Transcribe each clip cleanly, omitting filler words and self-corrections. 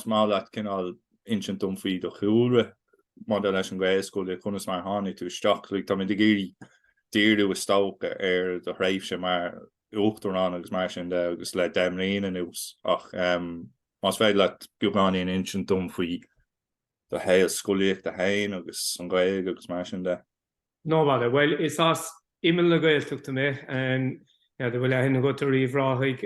mal dat kinál inchant fi do chuúre má leis an Gaelscoil chunas mar hánig tú staach tá de géirí déirú stocha do raibh se mar Uachtarán agus mar sin de agus le demléine nús ach más féid le goáí an inchant faoi do Gaelscolaíochta hain agus an Gaeilge agus mar sin de. No bhile, well is as imime le Gaeltachta mé de bhfuil hinna go ríomhráigh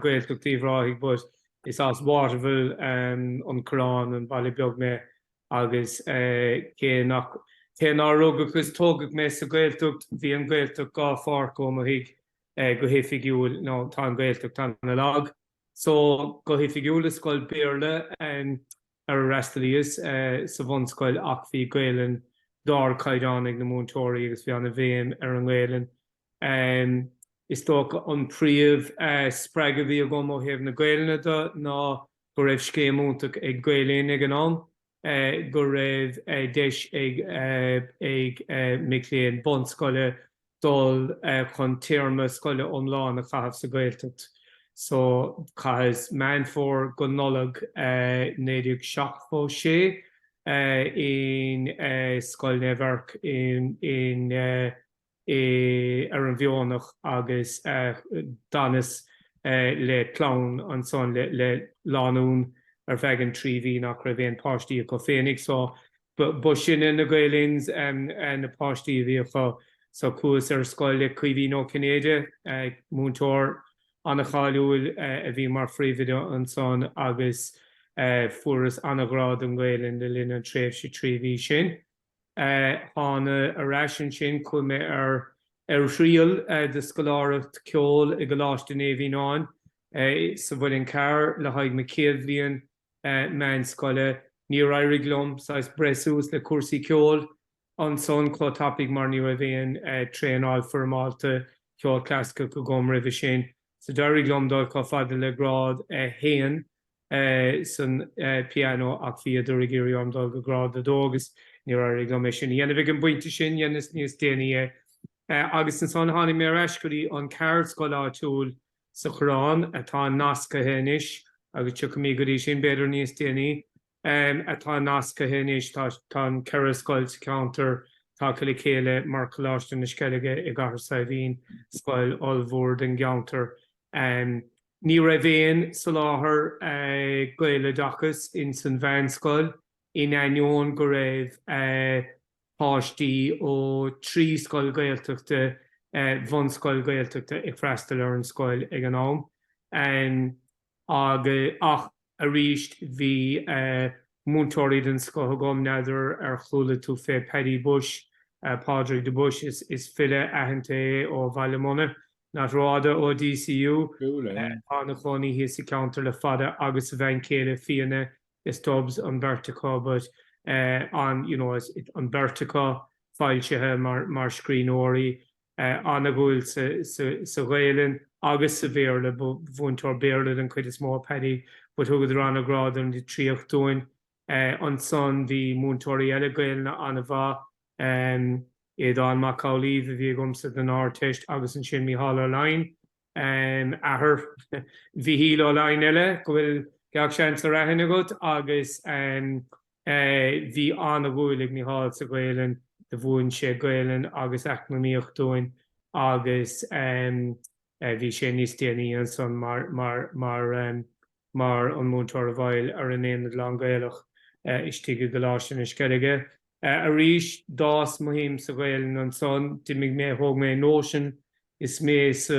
Gaeltachtaí bhráigh, but is as bhil an Corán an bailí beag mé agus cé ná rugagus tógad mé sa Gaeltacht bhí an Gaeltacht gá fár go hiig go hifigiúil nó tá an Gaeltacht an na lag. So go hifigiúil is scoil béarla ar restalíos sa bhain scoil ach bhí Gaeilgeann dar caiideánnig na mhúinteoirí agus bhí anna bhéim ar an Gaeilgeann. Is tócha an príomh spreag a bhí a go mo hebh na Gaeilgeanna ná go raibh scéamúntaach ag Gaeilgeann ag an an go raibh deis ag Michléon bon scoile dul chun tíorma scoile omláin a chahabh sa Gaeltacht. So cais man for go nolag néidir seach fó sé in Scoilne bharc in ar an bheonach agus danas le clown an son le lánún ar fegan tríhí nach ra bhéon páistí go fénig so bu sin in na Gaelins na páistí bhí chu so cuas ar scoile cuihí nó Cnéide múntóir anna cháúil a bhí mar phríomhoide an son agus furas anagrád an Gaeilgeann le linn an tréimh sé tríhí sin. Hána arásin sin chu mé ar rial de scoláireacht ceol i go láiste éhínáin sa bhfuil an cear le haig me céad bhíon meán scoile ní éirigh lom sais breús le cuasaí ceol an son chló tapig mar ní a bhíon tréanáil formáilte ceol clásica go gom rih sin. So dairigh lom dul có fada le grád héan san piano ach bhí a dúra géirí am dul go grád a dógus ní éirigh lom sin. Dhéanamh ag an buinte sin dhéanas níos déine agus an son hánig mé eiscirí an ceart scoileáitiúil sa chorán atá nasca hénis agus tu mí goí sin beidir níos déine atá nasca hénis tá an cearra scoil sa cheantar tá le chéile mar choláiste na Scoileige i gcathair sa bhín scoil olmhór den geantar. Ní ra bhéon sa láthair Gaeilgeachtas in san bhean scoil in Míníonn go raibh páistí ó trí scoil Gaeltachta bhain scoil Gaeltachta ag freastal ar an scoil ag an am. Ach a ríist bhí múntóirí den scoil gom neidir ar chlúla tú fé Paddy Bush, Padraig de Bush is file ahananta ó Bhaillimona na ráda ó DCU anna chónaí hí sa cheantar le fada agus a bhain céile fianna is tobs an Bertica, but an Bertica fáiltethe mar scríóirí anna gúil sa Gaeilgeann agus sa bhéarla bhúntóir béarla an chuid is mó Paddy, but thugad ar anna grád an tríocht dúin an son bhí múntóirí eile Gaeilgeanna anna bha iad an Macaulay bhí gomsa den áirteist agus an sin Mícheál Ó Lainn ahar bhí híl Ó Lainn eile go bhfuil geach sean sa raithin agat agus bhí anna bhúil ag Mícheál sa Gaeilgeann de bhuain sé Gaeilgeann agus eacnamaíocht dúin agus bhí sé níos déanaí an son mar an múntóir a bhail ar an éonad lá Gaeilge istigh go láiste na Scoileige. A ríis dás muhím sa Gaeilgeann an son, dimig mé thug mé nóisian is mé sa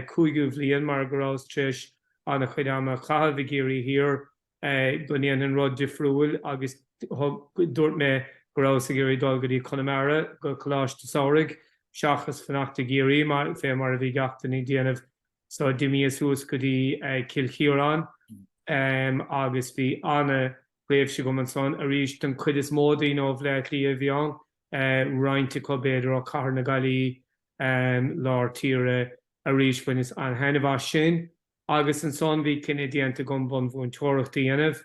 50 bhliain mar go rás tris anna chuideanna chahabh géirí hir go níon an rud difriúil agus dúirt mé go rás a géirí dulgadí Conamara go choláiste samhraidh seachas fanacht a géirí mar fé mar a bhí gachtaí déanamh so dimí is ús go dtí Cilchiarán agus bhí anna léamh se gom an son a ríist an chuid is módaí nó bhleithlí a bhíán roinnte có beidir ó cathair na Gailí lár tíre a ríist buin is an henamh sin agus an son bhí cinenne déanta gom bon bhúinteoireachta dhéanamh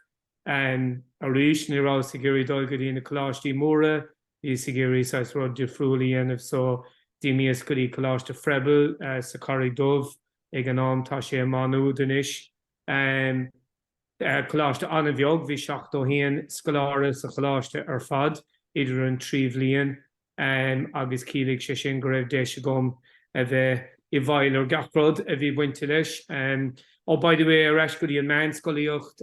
a ríist ní rá sa géirí dulgadí na choláistí móra í sa géirí sa rud difriúla dhéanamh so daoine is go dtí choláiste freibal sa Carraigh Dubh ag an am tá sé manú den isis choláiste anna bheog, bhí 7 scoláire sa choláiste ar fad, idir an 3 bhliain, agus cíligh sé sin go raibh déise gom a bheith I bhail ar gachrod a bhí buinte leis. By the way, ar eiscirí an Gaelscolaíocht,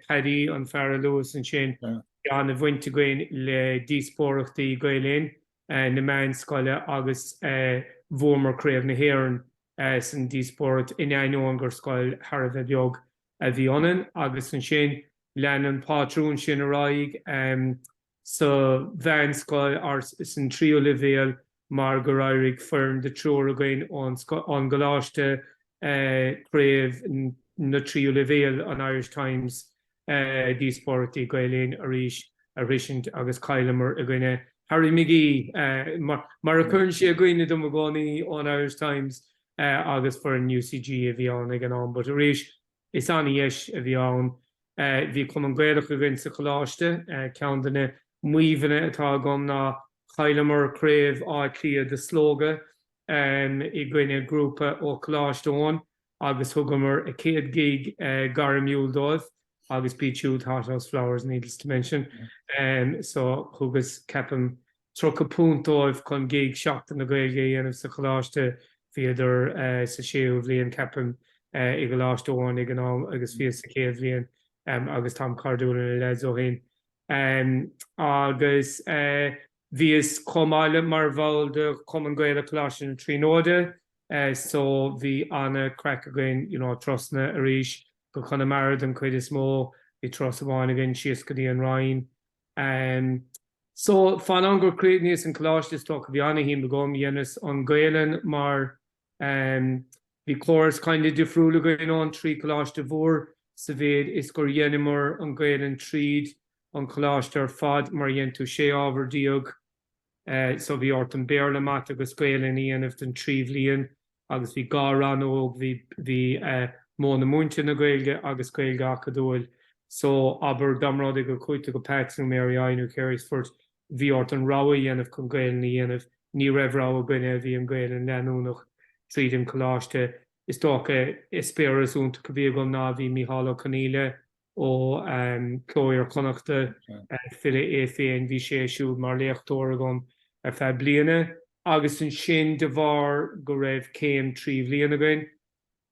Paddy an Fearra Lewis an sin, an a bhainte goin le díospóireachtaí Gaeilge, na Gaelscoile agus bhórmar craobh na hÉireann san díospóirt in Míníonn gur scoil Thar bheith beag a bhí ann, agus an sin lean an pátrún sin a raig, so bhean scoil ar san trío levéal mar go raibh fearn de trúr a gcuin an goláiste craobh na trío levéal an Irish Times díospóireachtaí Gaeilge a riisint agus caiilimar a gcuine Harry McGee mar a chun sé a gcuine do gcónaí an Irish Times agus for an UCG a bhí an ag an an, but a réis is an dhéis a bhí an. Bhí chum an Gaeilge a gcuin sa choláiste, ceann na muomhanna atá gom ná Chailimar craobh Átha Cliath de slóga I gcuine grúpa ó choláisteáin agus thugamar a 100 gig ghairm dóibh agus bíitiúd hothouse flowers needless to mention. So thugus ceapam trocha punt dóibh chun gig seachtain na Gaeilge dhéanamh sa choláiste fiidir sa séú bhliain ceapam I goláisteáin ag an am agus fi sa 100 bhliain agus tam cardúla na leis ó hin. Agus Bhíos comáile mar bhil de Cumann Gaeilge choláiste na Phríomhoide, so bhí anna crack again, trosna a ríis go chuna marad an chuid is mó, bhí tros amháin again sios go dtí an Ryan. So fan an gur críochníos an choláiste tócha bhí anna hín begóm dhéanas an Gaeilge mar bhí chlóras kind of difriúla again an trí choláiste mhór sa bhéad is gur dhéanamar an Gaeilge tríd an choláiste ar fad mar dhéann tú sé ábhar díog. So bhí ort an béarla mat agus Gaeilge dhéanamh den 3 bhliain agus bhí rianú bhí mó na mhúinteoir na Gaeilge agus Gaeilge acadúil. So aber damrád go chuite go pecnú mé ainú Carysford bhí ort an ráha dhéanamh chun Gaeilge dhéanamh ní raibh ráha gcuine bhí an Gaeilge leanúnach tríd an choláiste. Is tócha ispéras únta go bhí gom ná bhí Mícheál Caníle ó chlóir connachta file féin bhí sé siúd mar léachtóir gom ar feadh bliana agus an sin de bhar go raibh céim 3 bhliain againn.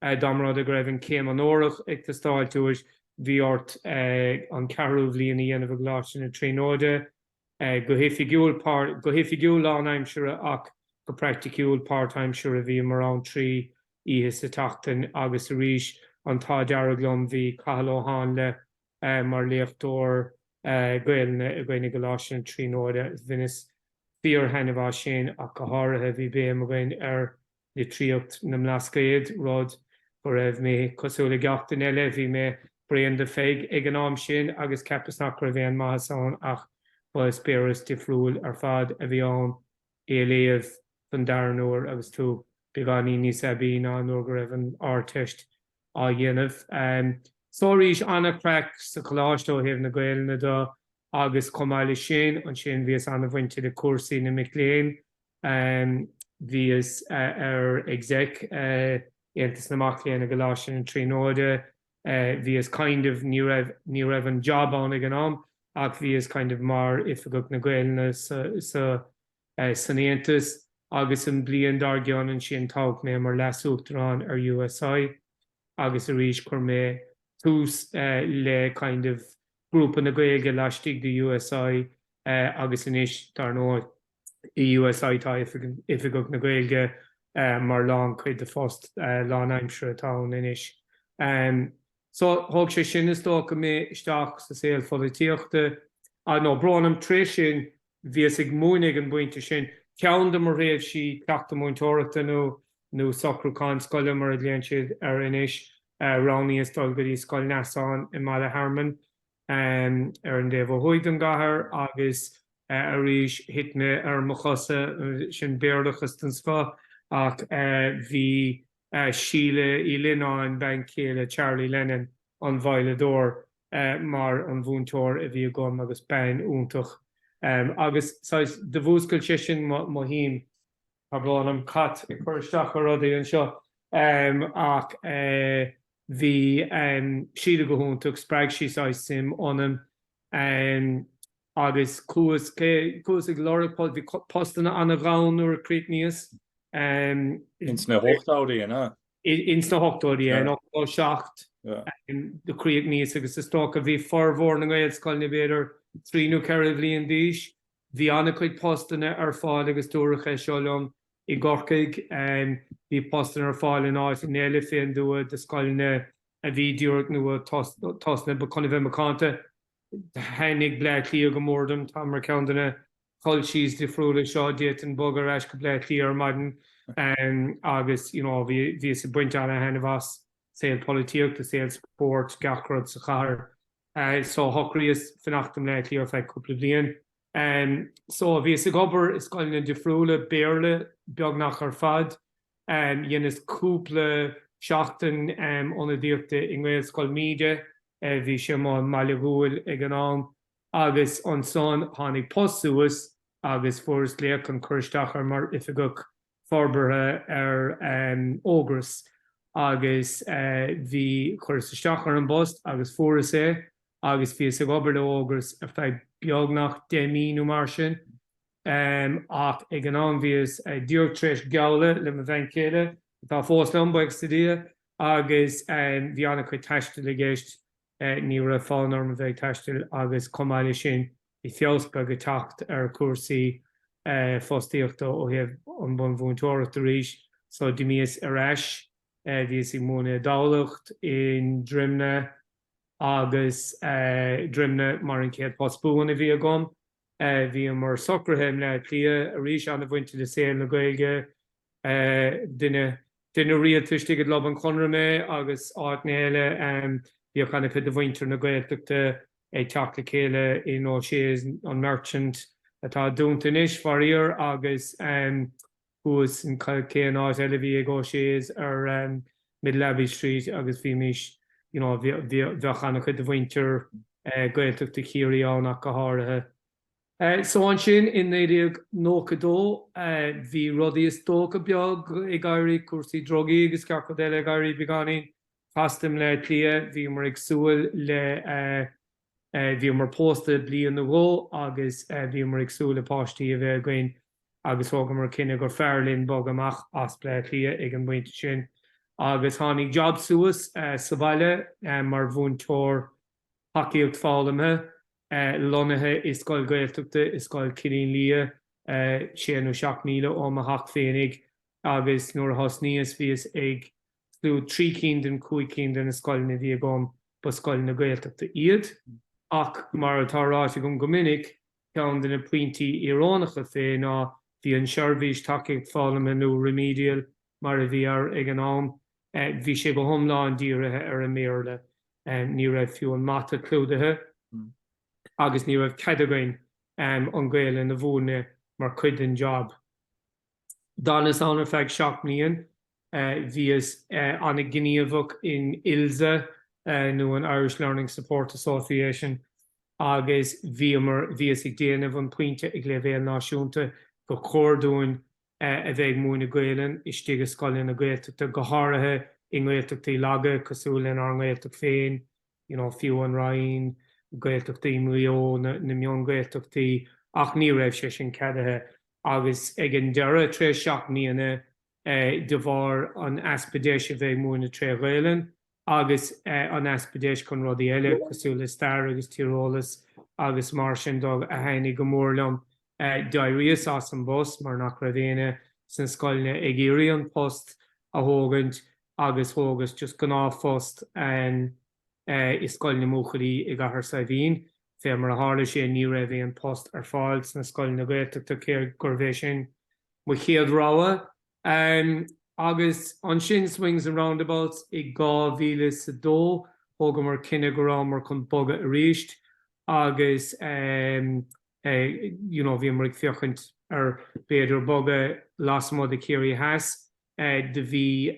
Damrád a go raibh an céim an órach ag tá stáilteois bhí ort an 4 bhliain dhéanamh gláiste na Phríomhoide go hifigiúil lánaimseire ach go practicúil part-timseire a bhí mar an 3 ihe sa tachtain agus a ríis an tá dearaglam bhí Cathal le mar léachtóir Gaeilge a gcuine goláiste na Phríomhoide vinnis fíor hena bhá sin ach go háirithe bhí béim a gcuin ar na tríocht na mlascaid rud go raibh mé cosúla gachtain eile bhí mé Brian de feig ag an am sin agus cepas nach raibh an maithasán ach ba spéras difriúil ar fad a bhí an éaléamh an daranúir agus tú beganí níos ebí ná nuair go raibh an áirteist á dhéanamh. Sóirís anna crack sa choláiste ó thaobh na Gaeilge do agus comáile sin an sin bhíos anna bhainte de cuasaí na Pléann bhíos ar exec Aontas na Machléanna goláiste na Phríomhoide bhíos kind of ní raibh an job an ag an am ach bhíos kind of mar ifigach na Gaeilge sa san Aontas agus an bliain dar gean an sin tauch mé mar leis Uachtarán ar USI agus a ríis chuir mé tús le kind of grúpa na Gaeilge leistigh de USI agus inis tar nó I USI tá ifigach na Gaeilge mar lán chuid de fóst lánaimseire atá inis. So thug sé sin is tócha mé isteach sa saoil folítíochta nó bránam trí sin bhíos ag múnig an buinte sin ceann de mar réamh si ceachta mhúinteoireachta nó socrúcáin scoile mar a dléann siad ar inis ránaí is dul go dtí Scoileanna Seán I mala Harman ar an Phríomhoide an gcathair agus a ríis hitne ar mo chosa sin béardachas den sfa ach bhí síle I Lináin ben céile Charlie Lennon an bhailedóir mar an bhúinteoir a bhí gom agus ben úntach. Agus de bhúscail sé sin mo hín tá bláin am cat I chuiristeach a rudaí an seo ach Bhí siad go húntaach sppraig síos sim anam agus cuas ag lorapáil bhí postanna anna bhánúair críicníos. Ins na hochtáirí na. Ins na hochtáirí an 8 de críicníos agus is tócha bhí formhór na Gaelscoileanna beidir 3 bliain d'aois. Bhí anna chuid postanna ar fáil agus dúchais seoláin I gorcaig bhí postanna ar fáil in áit in éile féin dua de Scoileanna a bhí dúirt nua tosna ba chuna bheith macánta hennig Blacklí go mórdam tá mar ceandanna choil síos de friúla seo diet an bogar eis go Blacklí ar maidin agus bhí sa buinte anna hena bhas saoil polítíocht a saoil sport gachrod sa chahar so hochríos fannachtam Blacklí ar feith cúpla bliain. So bhí sa gobar is Scoileanna de friúla béarla beag nach ar fad dhéanamh cúpla seachtain óna díochta I Gaelscolaíochta bhí sé má maileúil ag an am agus an son tháinig postúas agus furas léach an chuirteach ar mar ifigach forbartha ar ógras agus bhí chuirteach ar an bost agus furas agus bhí sa gobar le ógras ar feidh beag nach 10 mínú mar sin ach ag an am bhíos dúirtréis geala le a bhain céile tá fós lombaig sa dia agus bhí anna chuid teiste le géist ní ra fáinarm a bheith teiste agus comáile sin I fiospa go tacht ar cuasaí fóstaíochta ó hebh an bun mhúinteoir a ríis so dimíos ar eis bhíos I múna dálacht in drimne agus drimne mar an céad postbúin a bhí agam bhí mar socrthaim le clia a ríis anna bhainte le séan na Gaeilge duine rialtuiste go lob an chonramé agus áit néile bhí chuna chud a bhaintear na Gaeltachta teach le chéile in ó séas an merchant atá dúnta inis faríor agus chuas an céan áit eile bhí ag ó séas ar Mid-Levy Street agus bhí mis bhí chuna chud a bhaintear Gaeltachta chéirí annach go háirithe. So an sin in éideag nócadó bhí rudaí is tóca beag I gCiarraí cuasaí drogaí agus cearcad eile gCiarraí beaganaí fastam le clia bhí mar éagsúil le bhí mar pósta bliain na ghó agus bhí mar éagsúil le páistí a bheith againn agus thóga mar cinenne gur fearlinn bog amach as le clia ag an bhainte sin agus tháinig job suas sa bhaile mar mhúinteoir hacaíocht fálamthe lonathe is Scoil Gaeltachta is Scoil Ciarraí sé nó 7,000 ó a hac féinnig agus nuair a thosníos bhíos ag slú 3 cín 5 cín na Scoileanna bhí agam ba Scoileanna Gaeltachta iad ach mar atáráte go minic ceann den na pointí iarránacha fé ná bhí an seirbhís takeíocht fálamthe nó remedial mar a bhí ar ag an am bhí sé go thomláin díorathe ar a méarla ní raibh fiú an mata clúdathe agus ní raibh ceideagainn an Gaeilge na bhúna mar cuid an job. Dánas anna feadh 7 mbliain bhíos anna gníomhach in Ilse nó an Irish Learning Support Association agus bhíos ag déanamh an puinte ag le bhéal náisiúnta go chóirúin a bheith múna Gaeilge istigh Scoileanna Gaeltachta go háirithe I Gaeltachtaí laga cosúil ar an Gaeltach féin fiú an rainn Gaeltachtaí mlío na Míníonn Gaeltachtaí ach ní raibh sé sin ceadathe agus ag an deire trí 7 mbliana de bhar an aspidéis a bheith múna trí Gaeilge agus an aspidéis chun rudaí eile cosúil Stair agus Tíreolalas agus mar sin dog a hainnig go mórlam diarrhea as an bus mar nach raibh aine san Scoileanna ag iarraí an post a thógant agus thógas just go náfost is Scoileanna Mhúchaí I gcathair sa bhín fé mar a hála sé ní raibh an post ar fáil sna Scoileanna Gaeltachta céir gur bheith sin mu chéad ráha agus an sin swings and roundabouts I 2002 thóga mar cinenne go rá mar chun boga a ríist agus bhí mar ag fiochant ar beidir boga lasmód a céirí Theas de bhí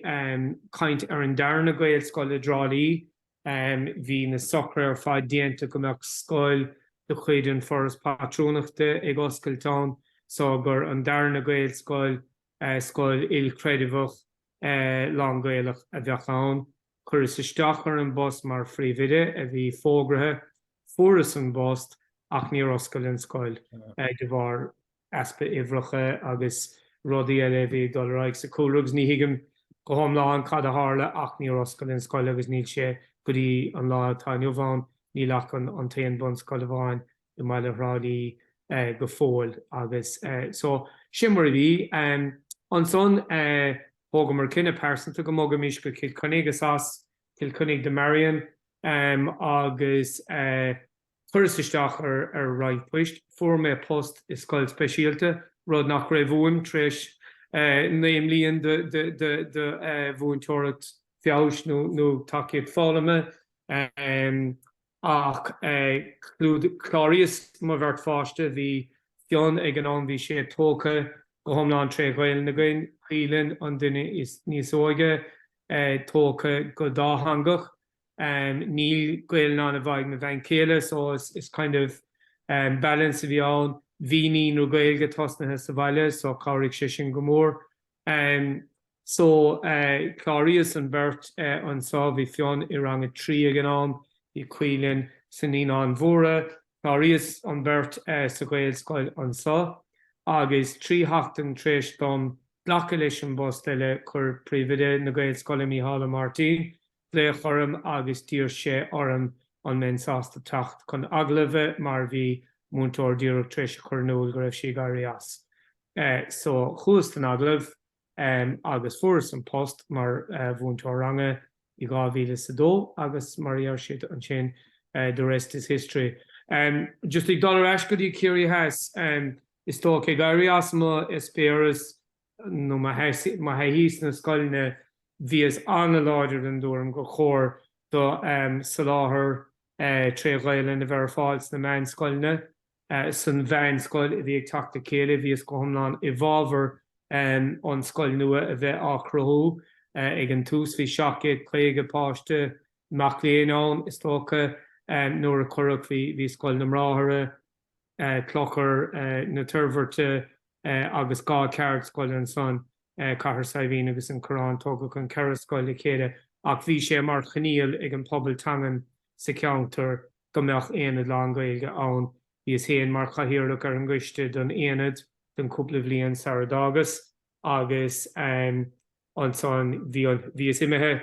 caint ar an dearna Gaelscoil Osraí hí na socr ar fáid déanta go mbeadh scoil de chuideann foras patrúnachta ag oscailteáin so gur an dearna Gaelscoil scoil ilcreidimhach lá Gaelach a bheith ann chur is isteach ar an bus mar Phríomhoide a bhí fógrathe furas an bust ach ní oscail an scoil de bhar aspa ihreacha agus rudaí eile bhí dul raig sa cúlagus ní hiigim go thomláin cad a hála ach ní oscail an scoil agus níl sé go dtí an lá tá neomháin ní lech an taon bun scoil bháin I maiile rádaí go fóil agus so simmar bhí an son thugam mar cinenne persanta go móga mis go Kilconnig as Kilconnig de Marion agus chuiristeach ar raithpoist fuair mé post is scoil speisialta rud nach raibh bhuaim tríis naim líon de mhúinteoir fiabhs nó takeíocht fálaime ach chláiríos má bheirt fáiste bhí John ag an an bhí sé tócha go thomláin trí Ghaellanna Gaeltachta an duine is níos óige tócha go dáthangach níl Ghaellanna bhaig na bhain céile so is kind of balance a bhí an Míníonn nó Gaeilge tosnathe sa bhaile so chláirigh sé sin go mór so chláiríos an beirt an sá bhí Fionn I rang a trí ag an am I Pléann san Míníonn mhóra chláiríos an beirt sa Gaelscoil an sá agus trí hachtan tríis dom ghlacha leis an bust eile chur Phríomhoide na Gaelscoile Mícheál Martin le chorm agus tír sé orm an mensásta tacht chun aglah mar bhí mhúinteoir díreach tríis churnúil go raibh sí gCiarraí as. So chuas an aglah agus furas an post mar mhúinteoir range I 2002 agus mar dheir siad an sin the rest is history. Just ag dul eis go dtí cíarraí heas is tó gCiarraí as má is péras nó má híos na scoilne bhí is anna láidir an dúram go chóir do sa láthair trí Ghaeilge na bhar fáils na main scoilne san bhain scoil a bhí ag teachta céile bhí is go thomláin I bhábhar an scoil nua a bheith ácrathú ag an tús bhí seachaid cléige páiste mac Pléann is tócha nuair a chuireach bhí scoil na mráthire clochar na tuirmhirte agus gá ceart scoil an son cahar saibhín agus an Corán tóga chun cearra scoile chéile ach bhí sé mar chaníal ag an pobl tangan sa cheantar go mbeadh aonad lá an Gaeilge ann bhí is héan mar chahiarach ar an gcuiste don aonad den cúpla bhliain saradágus agus an son bhí is imethe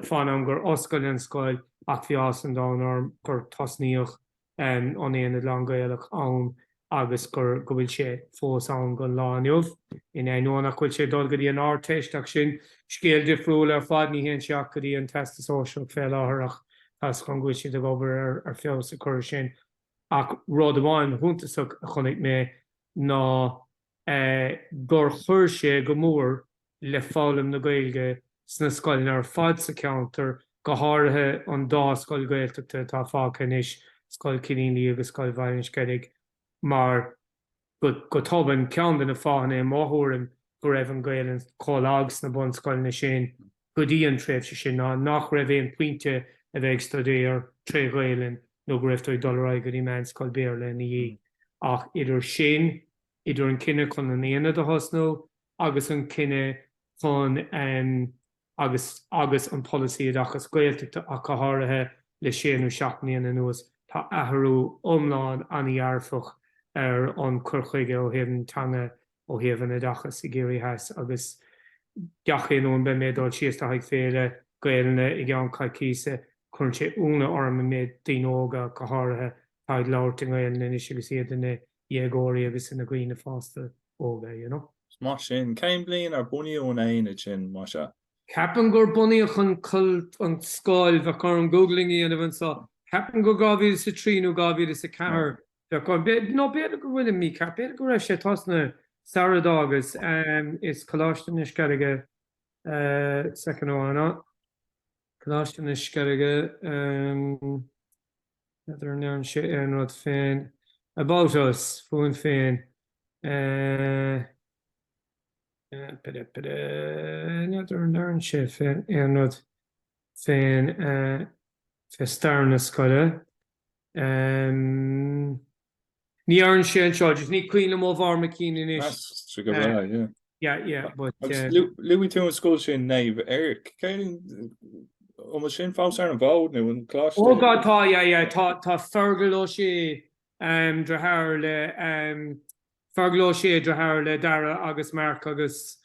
fánam gur oscail an scoil ach bhí as an dánarm gur tosníoch an aonad lá an Gaeilge ann agus gur go bhfuil sé fós an go láinmh in éonach chuil sé dul go dtí an áirteisteach sin scéal difriúil ar fad ní héon seach go dtí an testa sóisiúil fé láthach as chun gúil siad gobar ar feo sa chuir sin ach rud amháin thúntasach a chunig mé ná gur chuir sé go mór le fálam na Gaeilge sna scoilne ar fad sa cheantar go háirithe an dá scoil Gaeltachta tá fácha níos scoil Ciníní agus scoil Mhaineann mar go toban cean na fáhanna máthúrim go raibh an Gaeilge cólágus na bun scoilne sin go dtí an tréimhse sin nach raibh éon puinte a bheith studéar trí Ghaeilge nó go raibh dul raig go dtí main scoil Béarla na dhé ach idir sin idir an cinenne chun an aonad a thosnú agus an cinenne chun agus an policy achas Gaeltachta a catháirithe le séanú seachnaíon an nuas tá athrú omláin anhearfach ar an curchuige ó thaobh teanga ó thaobh a dachas I géirí heas agus deachéan ón be méid dul síos ag féile Gaeilge I gceann caicíosa chun sé úna orm méid daonóga catháirithe táid labhairt an Gaeilge inis agus iad na dhéagóirí agus ina gcuoine fásta óga, you know. Má sin céim bliain ar bunaíon aine sin má se. Ceapan gur bunaíoch an cult an scoil bheith chu an googling íana bhain sa ceapan go 2003 nó 2004 nó beidir go bhfuil mí cap beidir go raibh sé tosna saradágus is Coláiste Scoileige second óna Coláiste Scoileige idir nearn sé an rud féin about us fuin féin idir nearn sé féin an rud féin festarna scoile ní arann sé an seo, just ní cuioine mó bhar me cíine is. That's go bra, yeah. Yeah, but Louis tú an scóil sin naomh Eric Mas sin fás ar an bhád nó an cláiste. Oh God, tá fergal ó sé dre le fergal ó sé dre le dara agus Mark agus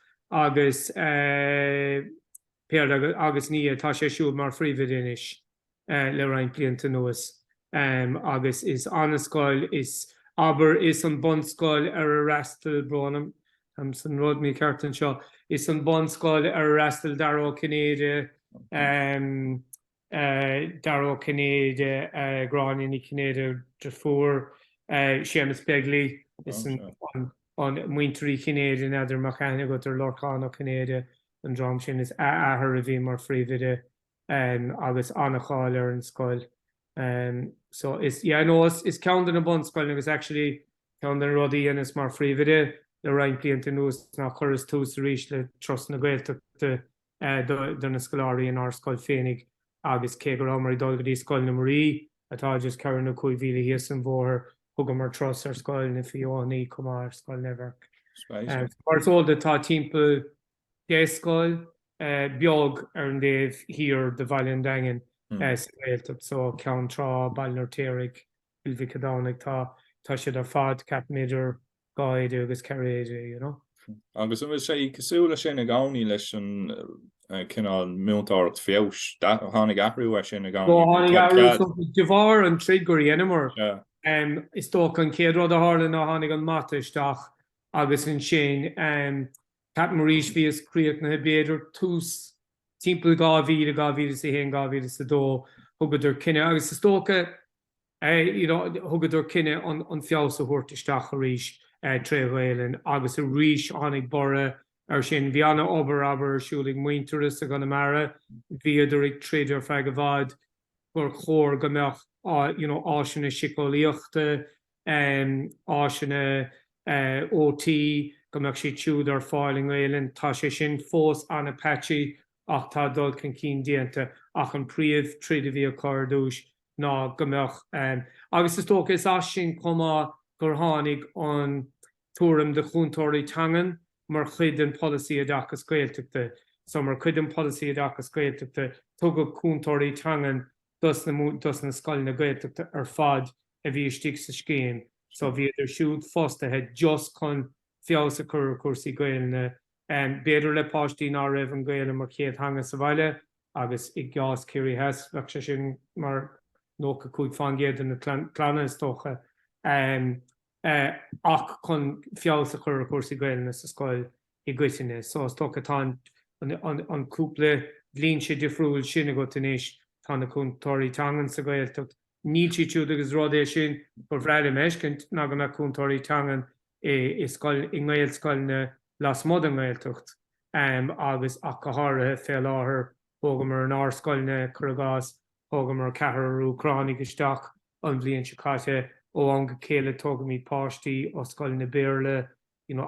Pierre agus ní tá sé siúd mar phríomhoide inis le rain blianta nuas. Agus is anascoil is aber is an bonscoil ar a rastal brónam san rud mí ceartan seo is an bonscoil ar a rastal daró Cnéide gráin í Cnéide de fuair Seamus Begley is an mhúinteoirí Cnéide idir machanna go ar lorcán ó Cnéide an drám sin is ahar a bhí mar phríomhoide agus anacháil ar an scoil. So is count in a bonscoil agus actually count in rodí and is mar phríomhoide le rain blianta nuas nach churas tús ríis le tros na Gaeltachta na Scoileanna in our scoil féinnig agus cé gur amar dulgadí scoil na Marí atá just ceann na 5 mhíle híos an bhór thugam mar tros ar scoil na fiánaí chumá ar scoil never. Mars óda tá timpeall Ghaelscoil beag ar an déobh hir de bhailinn dagan Gaeltachta so cheantar bailnar téirigh ilmhí cadánaigh tá siad ar fad cap méidir gáide agus cearéide, you know. Agus an sé cosúla sin a gáí leis an cinál mhúinteoireacht fios tháinig ahrú sin a gáí. Tháinig ahrú de bhar an trígurí enimar. Is tóch an céadrád a hála ná tháinig an mataisteach agus an sin cap maríis bhíos críoch na hebéidir tús timpeall 2000 sa hen 2002 thugadidir cinenne agus is tócha thugadidir cinenne an fios a thuirtaisteach a ríis tréhhéileann agus a ríis tháinig bora ar sin bhí anna obair siúlaigh mhúinteoiris a gan mara bhíidir ag tréidir feag a bhd gur chóir go mbeadh áisina Scoileaochta áisina OT go mbeadh sé tiúd ar fáiling éileann tá sé sin fós anna patchy ach tá dul can cín déanta ach an príomh tríd a bhí a chur dúis ná go mbeadh agus is tócha is as sin comá gur tháinig an túram de chuntóirí Tugann mar chuid an policy agus Gaeltachta. So mar chuid an policy agus Gaeltachta tugad chuntóirí Tugann dus na Scoileanna Gaeltachta ar fad a bhí istigh sa scéim. So bhí idir siúd fostathe just chun fios a chur cuasaí Gaeilge beidir le páistí ná raibh an Gaeilge mar chéad hanga sa bhaile agus i gcás céirí heas bheadh sé sin mar nócha cúig fangéad in na clanna is tócha ach chun fios a chur cuasaí Gaeilge sa scoil i gcuideanna. So is tócha tá an cúpla blin sé difriúil sin a go tanéis tá na chuntóirí Tugann sa Gaeltachta. Níl si tiúd agus rud sin gur bhreile meiscint ná go na chuntóirí Tugann i Gaelscoileanna las mod an Gaeltacht agus ach go háirithe fé láthair thugam ar an Scoileanna Gaeltachta thugam ar ceathrú chránaigh isteach an bblion se caite ó an go céile tugam í páistí ó Scoileanna Béarla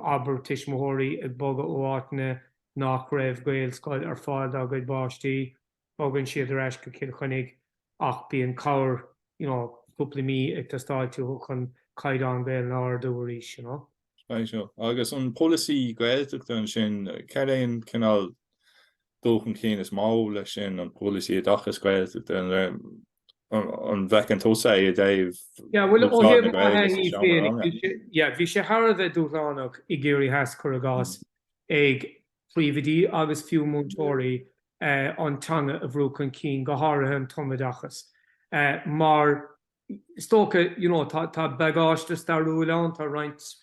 aber tiismóirí ag boga ó áiteanna nach raibh Gaelscoil ar fáil a go páistí bogann siad ar eis go céile chunig ach bíon cabhair cúpla mí ag tá stáiltiú chun caighdeán béal ná dúiréis, agus an policy Gaeltachta an sin cearéon cinál dúchan cín is má le sin an policy agus Gaeltachta an bhecin tosa a déobh. Bhí sé thar dúlánach i ggéirí heas churagás ag phríomhoide agus fiú mhúinteoirí an teanga a bhrú chun cín go háirithe an tomadachas. Mar stócha tá beagáiste starúil tá roinnt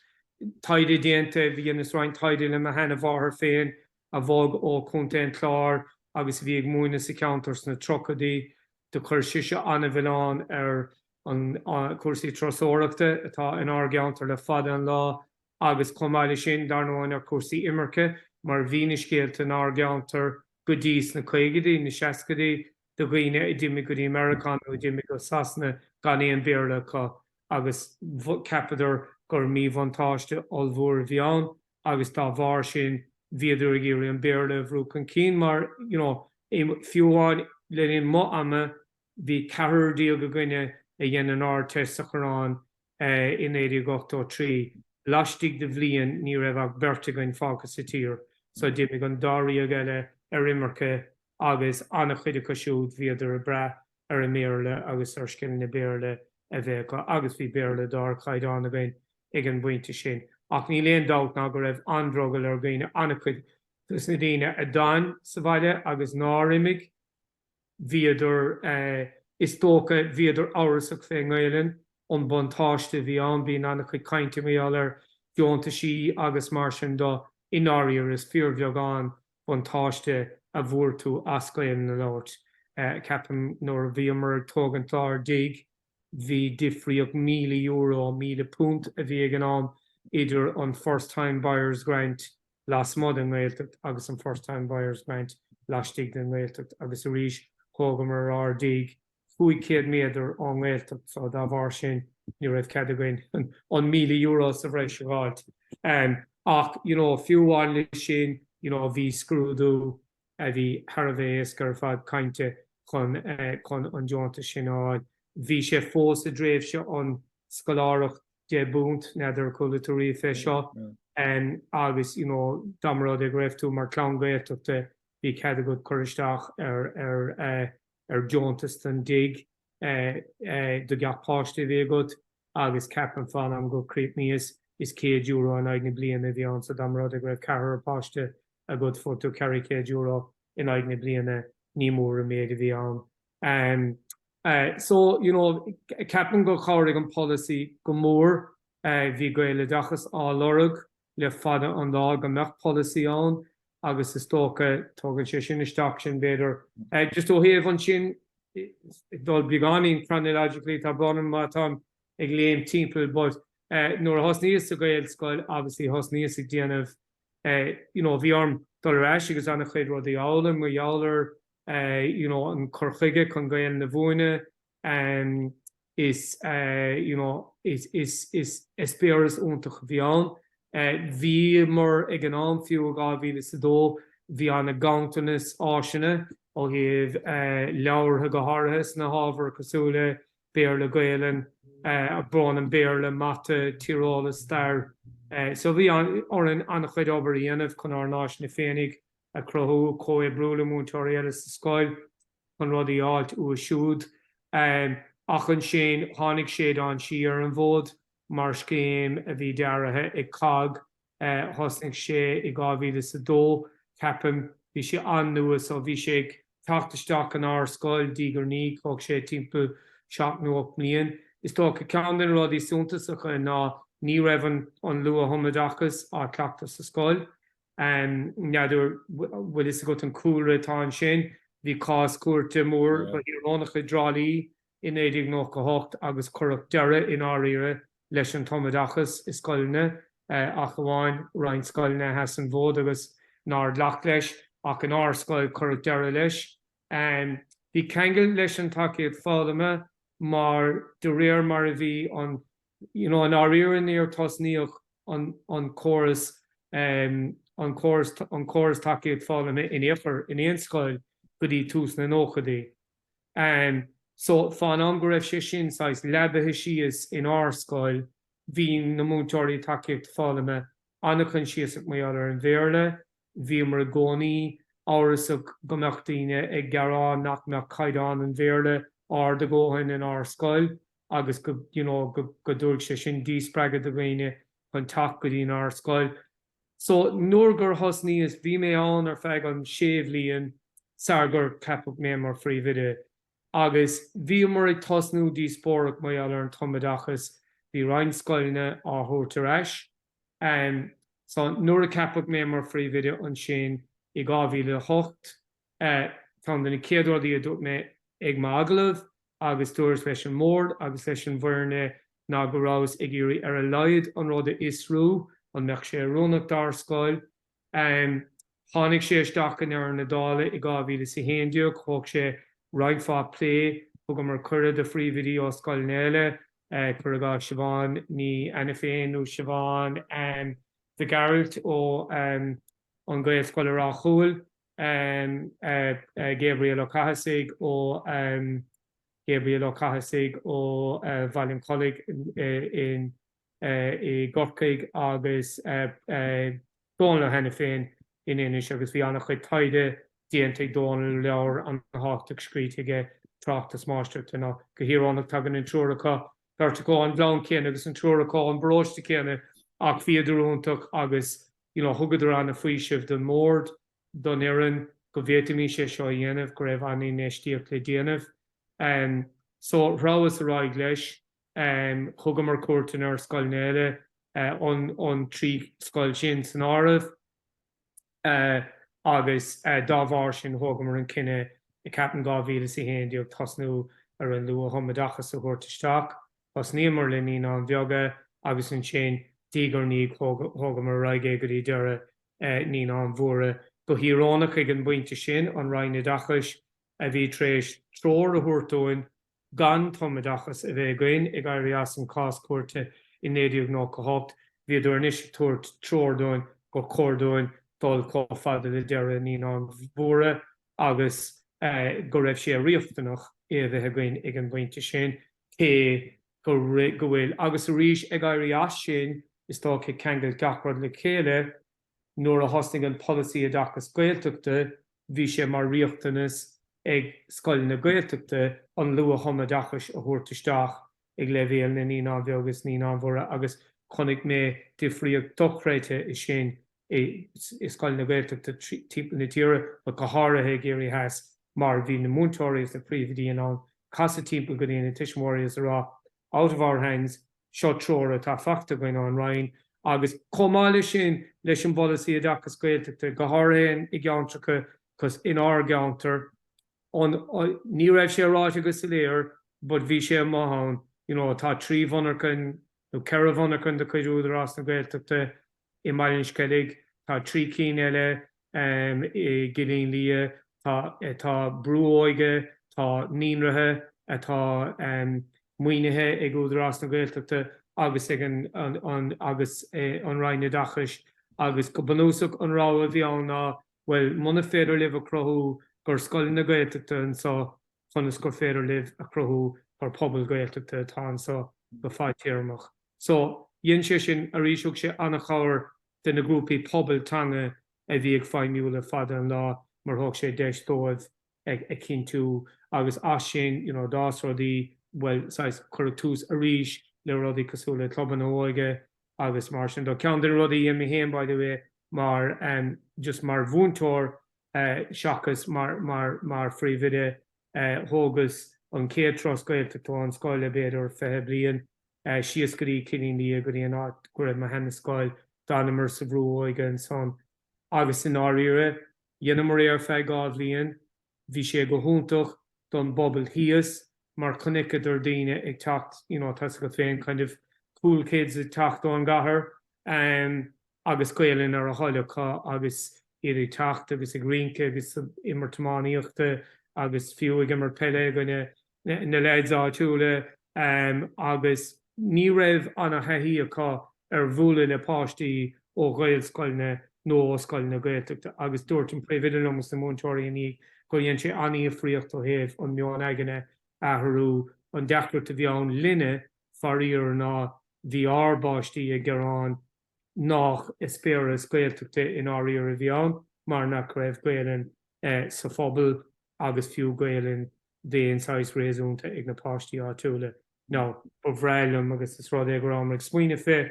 taide déanta bhí inas roinnt taide le hena bháthair féin a bhog ó chuntainn chlár agus bhí ag múine sa cheantars na trocadaí de chuir siise anna bhán ar an cuasaí trosóireachta atá in ardgeantar le fada an lá agus comáile sin darnáin ar cuasaí imirce mar bhína scéalta an ardgeantar go díos na chuigadaí na seacadaí do ghuine i dtí go dtí Americán ó dtí go sasna gan éon béarla agus capaidir gur míbhantáiste olmhór a bhíán agus tá bhar sin bhíidir a ggéirí an béarla bhrú chun cín mar fiúháin leon mo ama bhí ceathrúdaí go gcuine a dhéanaan test a chorán in 1983 laistigh de bhliain ní raibh ach berrta goin fágad sa tír. So dtí an dáirí a geile ar imirce agus anna chuide cosisiúd viidir a bra ar a méle agus ar scin na béle a bheith agus bhí béle dar caiideán a bhain ag an buinte sin. Ach ní léon dat ná go raibh androgel ar gine anna chuid gus na dtíine a dain sa bhaile agus náimig viidir is tóca viidir áras fé ngailen an bontáiste bhí an bhín anna chuid cainte méall ar deonta sí agus mar sin do ináíir is fearmheagán bontáiste a bhúr tú ascail na láirt. Ceapim nóair bhí mar tógan tlár dig, bhí difriíoch €1,000 £1,000 a bhí ag an am idir an first time buyers grant las mod an Gaeltacht agus an first time buyers grant lastig den Gaeltacht agus a ríis hógamar ar dig 500 méidir an Gaeltacht so dá bhar sin ní raibh cadagain an €1,000 sa bhreis seáilt. Ach, fiúháin lei sin, bhí scrúdú a bhí Harbhéis gur fad cainte chun an deonta sin áid. Bhí sé fós a dréibh se an Scoileanna de búnt neidir cultúí fé seo agus damrád ag raibh tú mar clán Gaeltachta bhí cead go choristeach ar deontas den dig do gapáiste bhí go agus ceapan fan am go críp níos is €100 an aigna bliana bhí an sa damrád ag raibh cehar páiste a go fótú cearraí €100 in aigna bliana ní mór a méad a bhí an. So, ceapan go cháirigh an policy go mór bhí Gaeilge dúchais á lorug le fada an dá go meach policy an agus is tóca tógann sé sin isteach sin beidir. Just ó héamh an sin dul beganín chronologically tá blanam mátá ag léim timpeall, but nuair a thosníos a Gaelscoil obviously thosníos ag déanamh bhí orm dul eis agus anna chuid rud eolaíochtaí mo eolar an chorchuige chun gael na bhuaine is spéras úntach bhí an. Bhí mar ag an am fiú a 2002 bhí anna gangtanas áisina ó thaobh leabhartha go háirithe na hábhar cosúla béarla Gaeilge a brán an béarla mata tíreála stair. So bhí an anna chuid obair dhéanamh chun ar náisina féinnig a crothú cói brúla mhúinteoir sa Scoil chun rudaí áilt uasúd. Ach an sin tháinig séad an si ar an bhód mar scéim a bhí dearathe ag cag thosnig sé i 2002 ceapim bhí sé an nuas ó bhí sé ag teachtasteach an ár Scoil dígur ní chug sé timpeall 7-8 bliain. Is tóca ceann den rudaí súntasacha ná ní raibh an lua thomadachas á cleachtas sa Scoil. Neidir bhfuil is go an cúra tá an sin, bhí cás cuairte mór go hiarránach drálí in 1998 agus cuireadh deire in áíire leis an tomadachas is Scoileanna ach amháin rain Scoileanna has an bhód agus ná leach leis ach an ár Scoil cuireadh deire leis. Bhí ceangail leis an takeíocht fádaime mar de réir mar a bhí an áíire níor tosníoch an choras an choras takeíocht fádaime in éafar in éon Scoil go dtí tús na nóchadaí. So fan an go raibh sé sin sais lebathe síos in ár Scoil hí na mhúinteoirí takeíocht fádaime anna chun síos méall ar an bhéarla, bhí mar a gcónaí áras go meach daoine ag gearrá nach meach caighdeán an bhéarla ár de ggóthain in ár Scoil agus go dúirt sé sin díospreagad a bhaine chun tacht go dtí ár Scoil. So nuair gur thosníos bhí mé an ar feadh an séomh líon sargur ceapach mé mar phríomhoide. Agus bhí mar ag tosnú díospórach méall ar an tomadachas bhí rain Scoileanna á thuairtear eis. So nuair a ceapach mé mar phríomhoide an sin i 2008 tá den céadúirí a dúirt mé ag máglah agus dúirs leis an mór agus leis an bhfoirne ná go rás ag iarraí ar a leid an rud a isrú an meach sé rónach dar Scoil. Tháinig sé isteach ar na dála i 2011 thug sé raigfá plé thug mar cuireadh a phríomhoidí ó Scoileanna chuirgá Seán ní ana féin nó Seán de Garalt ó an Gaelscoil Osraí Gabriel ó Bhailím Cholig in i Gorcaig agus dóna hena féin in inis agus bhí annach chuid taide déanta dónal leabhar an háach scríte ige tráachtas máisteachta ná go hiarránach tagan an trúracha Tarta go an bhlán céanna agus an trúracha an bróiste céanna ach fiadúntaach agus thugad an na faoisih den mórd don éan go bhétamí sé seo dhéanamh go raibh aní neistíocht le déanamh. So ráhas a ráig leis thugam mar cuairtain ar Scoileanna an trí scoil sin san áireamh agus dábhar sin thugam mar an cinenne I capan 2021 díobh tasnú ar an luath chumadachas a thuirtaisteach os níomar le ní an bheoga agus an sin dígur ní thugam mar raige go dtí deire ní an bhóra go hiarránach ag an buinte sin an raine dachas a bhí tréis tróir a thuirtóin gan tomadachas a bheith gain ag gaiirí as an cás cuairte I 1998 bhí dúirnis tuairt trórdóin go cordóin dul có fada le deire ní an bhóra agus go raibh sé riachtanach a bheith gain ag an buinte sin cé go bhfuil agus a rís ag gaiirí as sin is tá ché ceangail gachrad le chéile nuair a hosting an policy a dachas Gaeltachta bhí sé mar riachtanas ag Scoileanna Gaeltachta an luath chumadachas a thuirtaisteach ag leibhéal na ní an bheogas ní an bhóra agus chunig mé difríocht dochréite is sin I Scoileanna Gaeltachta timp na tíre a go háirithe géirí heas mar bhí na mhúinteoir is na príomhdí an casa timp go dtíana tiismóirí is rá out of our hands seo tróra tá facta going on rain agus comáile sin leis an policy a dachas Gaeltachta go háirithe I gceantracha cos in our geantar ní raibh sé ráit agus sa léir bud bhí sé maithan tá trí bhonarchan nó ceithre bhonarchan de chuidúidir as na Gaeltachta I mbaineann scailg tá trí cín eile I gilín lia tá brúóige tá níonrathe atá muoinethe ag úidir as na Gaeltachta agus ag an raine dachas agus go banúsach an rá a bhí an ná bhfuil muna féidir libh a crothú gur Scoileanna Gaeltachta an sá chunas gur féidir libh a crothú gur pobl Gaeltachta atá an sá go fáidtíarmach. So dhéon sé sin a ríseach sé annach cháir den na grúpaí pobl tanga a bhí ag feidhmiúil fada an lá mar thug sé deis dóibh ag cinntiú agus as sin dás rudaí bhfuil chuir tús a ríis le rudaí cosúla clubban óige agus mar sin do cean den rudaí I héan by the way mar just mar bhúinteoir seachas mar phríomhoide thógus an céad tros Gaeltachta an Scoile beidir 5 bliain síos go dtí cinní go dtí an áit go raibh hena Scoil dána sa bhrú óige an son agus in áíire dhéanam mar ar 5 bliain bhí sé go húntaach don bobbal Theas mar chunicad ar daine ag tacht tas go féin kind of cool kids ag tacht an gahar agus Gaeilgeann ar a háilecha agus iad ag tacht agus ag rionca agus mbaineann agus fiú ag mar peile gine na leid áitiúla agus ní raibh anna heithíocha ar bhúla le páistí ó Gaelscoileanna nó Scoileanna Gaeltachta agus dúirt an príomhoide agus na mhúinteoirí ní go dhéann sé aní a phríocht ó thaobh an meán aigene athrú an deachrat a bhí an linne faríor ná bhí ábáistí a gcéarrán nach ispéras Gaeltachta in áíor a bhí an mar nach raibh Gaeilgeann sa phobal agus fiú Gaeilgeann déon sais réasúnta ag na páistí áitiúla. Ná ba bhreilm agus is rud ag rám ag smaoine fé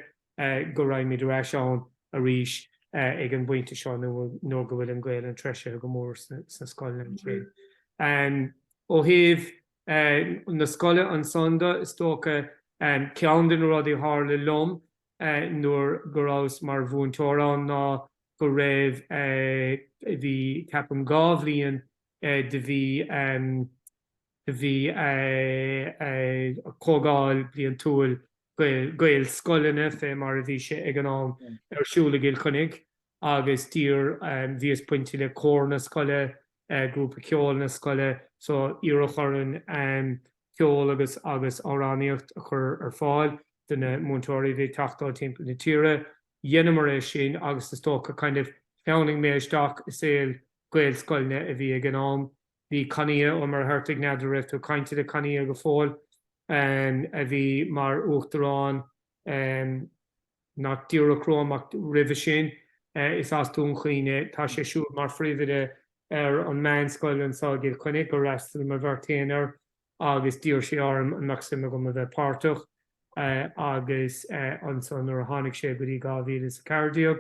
go raibh míidir eisián a ríis ag an buinte seo nó go bhfuil an Gaeilgeann treise go mór sa Scoileanna sin. Ó thaobh na Scoile an sonda is tócha ceann den rudí hála lom nuair go rás mar bhúinteoirán ná go raibh bhí ceapan 2 bliain de bhí cógáil bliain túil Gaelscoileanna fé mar a bhí sé ag an am arsúla gil chunig agus tír bhíos pointí le cór na Scoile grúpa ceol na Scoile so iarrachóireann ceol agus áráníocht a chur ar fáil duna mhúinteoirí bhí tachtá timp na tíre dhéanam mar sin agus is tócha kind of ceanning méisteach is éil Gaelscoileanna a bhí ag an am bhí caníe ó mar thuirteag neidir raibh tú cainte de caníe go fáil a bhí mar Uachtarán nach díreachrám ach ribh sin is as dún chuoine tá sé siúd mar phríomhoide an main Scoileanna Gaeltachta chunig go restal me bhartéanaar agus dír sé orm an maxim go me bheith páirteach agus an son ar tháinig sé go dtí 2014